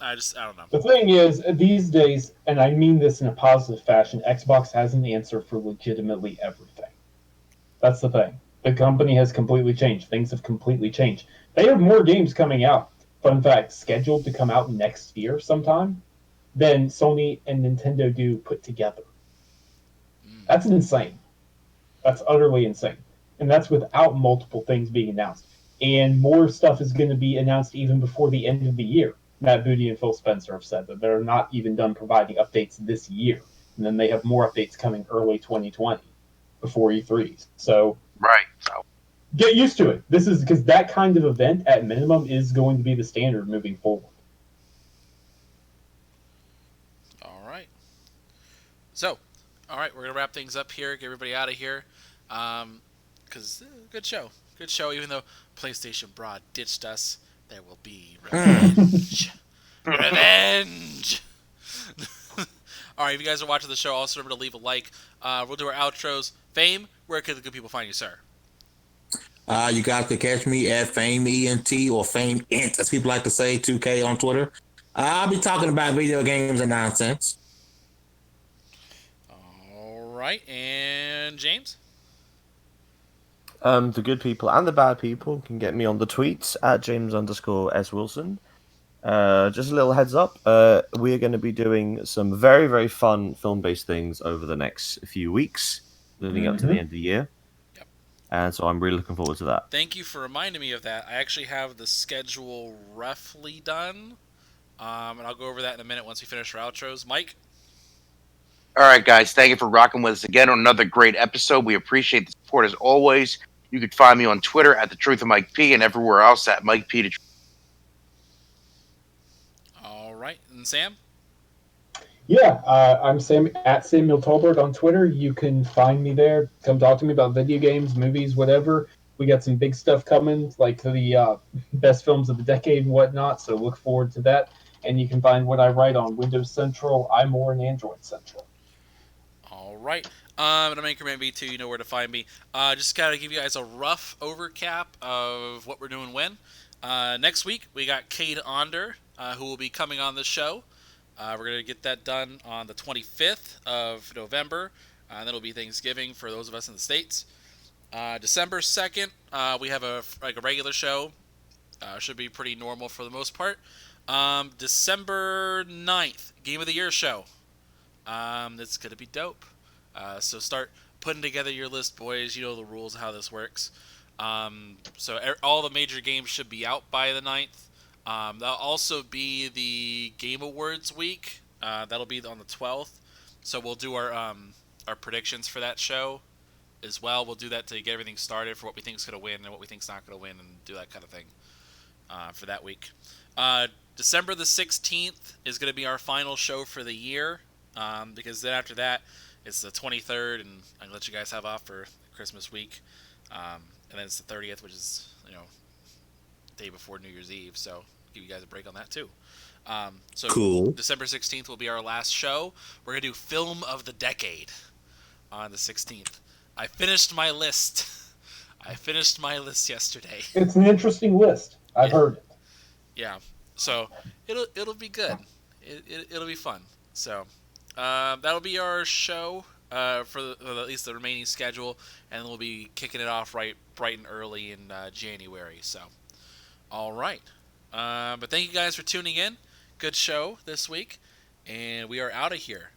I don't know. The thing is, these days, and I mean this in a positive fashion, Xbox has an answer for legitimately everything. That's the thing. The company has completely changed. Things have completely changed. They have more games coming out, fun fact, scheduled to come out next year sometime, than Sony and Nintendo do put together. That's insane. That's utterly insane. And that's without multiple things being announced. And more stuff is going to be announced even before the end of the year. Matt Booty and Phil Spencer have said that they're not even done providing updates this year. And then they have more updates coming early 2020 before E3. So Right. So get used to it. This is because that kind of event, at minimum, is going to be the standard moving forward. All right. So, all right, we're gonna wrap things up here. Get everybody out of here. Because good show. Good show. Even though PlayStation Brah ditched us, there will be revenge. Revenge. All right, if you guys are watching the show, also remember to leave a like. We'll do our outros. Fame, where can the good people find you, sir? You guys can catch me at Fame ENT or Fame Int, as people like to say, 2K on Twitter. I'll be talking about video games and nonsense. All right, and James? The good people and the bad people can get me on the tweets at James_S Wilson. Just a little heads up, we are going to be doing some very, very fun film-based things over the next few weeks, leading up to the end of the year. Yep. And so I'm really looking forward to that. Thank you for reminding me of that. I actually have the schedule roughly done, and I'll go over that in a minute once we finish our outros. Mike? all right, guys, thank you for rocking with us again on another great episode. We appreciate the support as always. You can find me on Twitter at The Truth of Mike P and everywhere else at Mike P. All right, and Sam? Yeah, I'm Sam at Samuel Tolbert on Twitter. You can find me there. Come talk to me about video games, movies, whatever. We got some big stuff coming, like the best films of the decade and whatnot. So look forward to that. And you can find what I write on Windows Central, iMore, and Android Central. All right. I'm Anchorman V2. You know where to find me. Just gotta give you guys a rough overcap of what we're doing when. Next week, we got Cade Onder, who will be coming on the show. We're going to get that done on the 25th of November. And that'll be Thanksgiving for those of us in the States. December 2nd, we have a regular show. Should be pretty normal for the most part. December 9th, Game of the Year show. It's going to be dope. So start putting together your list, boys. You know the rules of how this works. So all the major games should be out by the 9th. That'll also be the Game Awards week. That'll be on the 12th. So we'll do our predictions for that show as well. We'll do that to get everything started for what we think is going to win and what we think is not going to win, and do that kind of thing for that week. December the 16th is going to be our final show for the year, because then after that, it's the 23rd, and I can let you guys have off for Christmas week. And then it's the 30th, which is, day before New Year's Eve, so give you guys a break on that too. So Cool. December 16th will be our last show. We're going to do Film of the Decade on the 16th. I finished my list. Yesterday. It's an interesting list. I've heard it. Yeah, so it'll be good. It'll be fun. So that'll be our show for at least the remaining schedule, and we'll be kicking it off bright and early in January. So, all right. But thank you guys for tuning in. Good show this week, and we are out of here.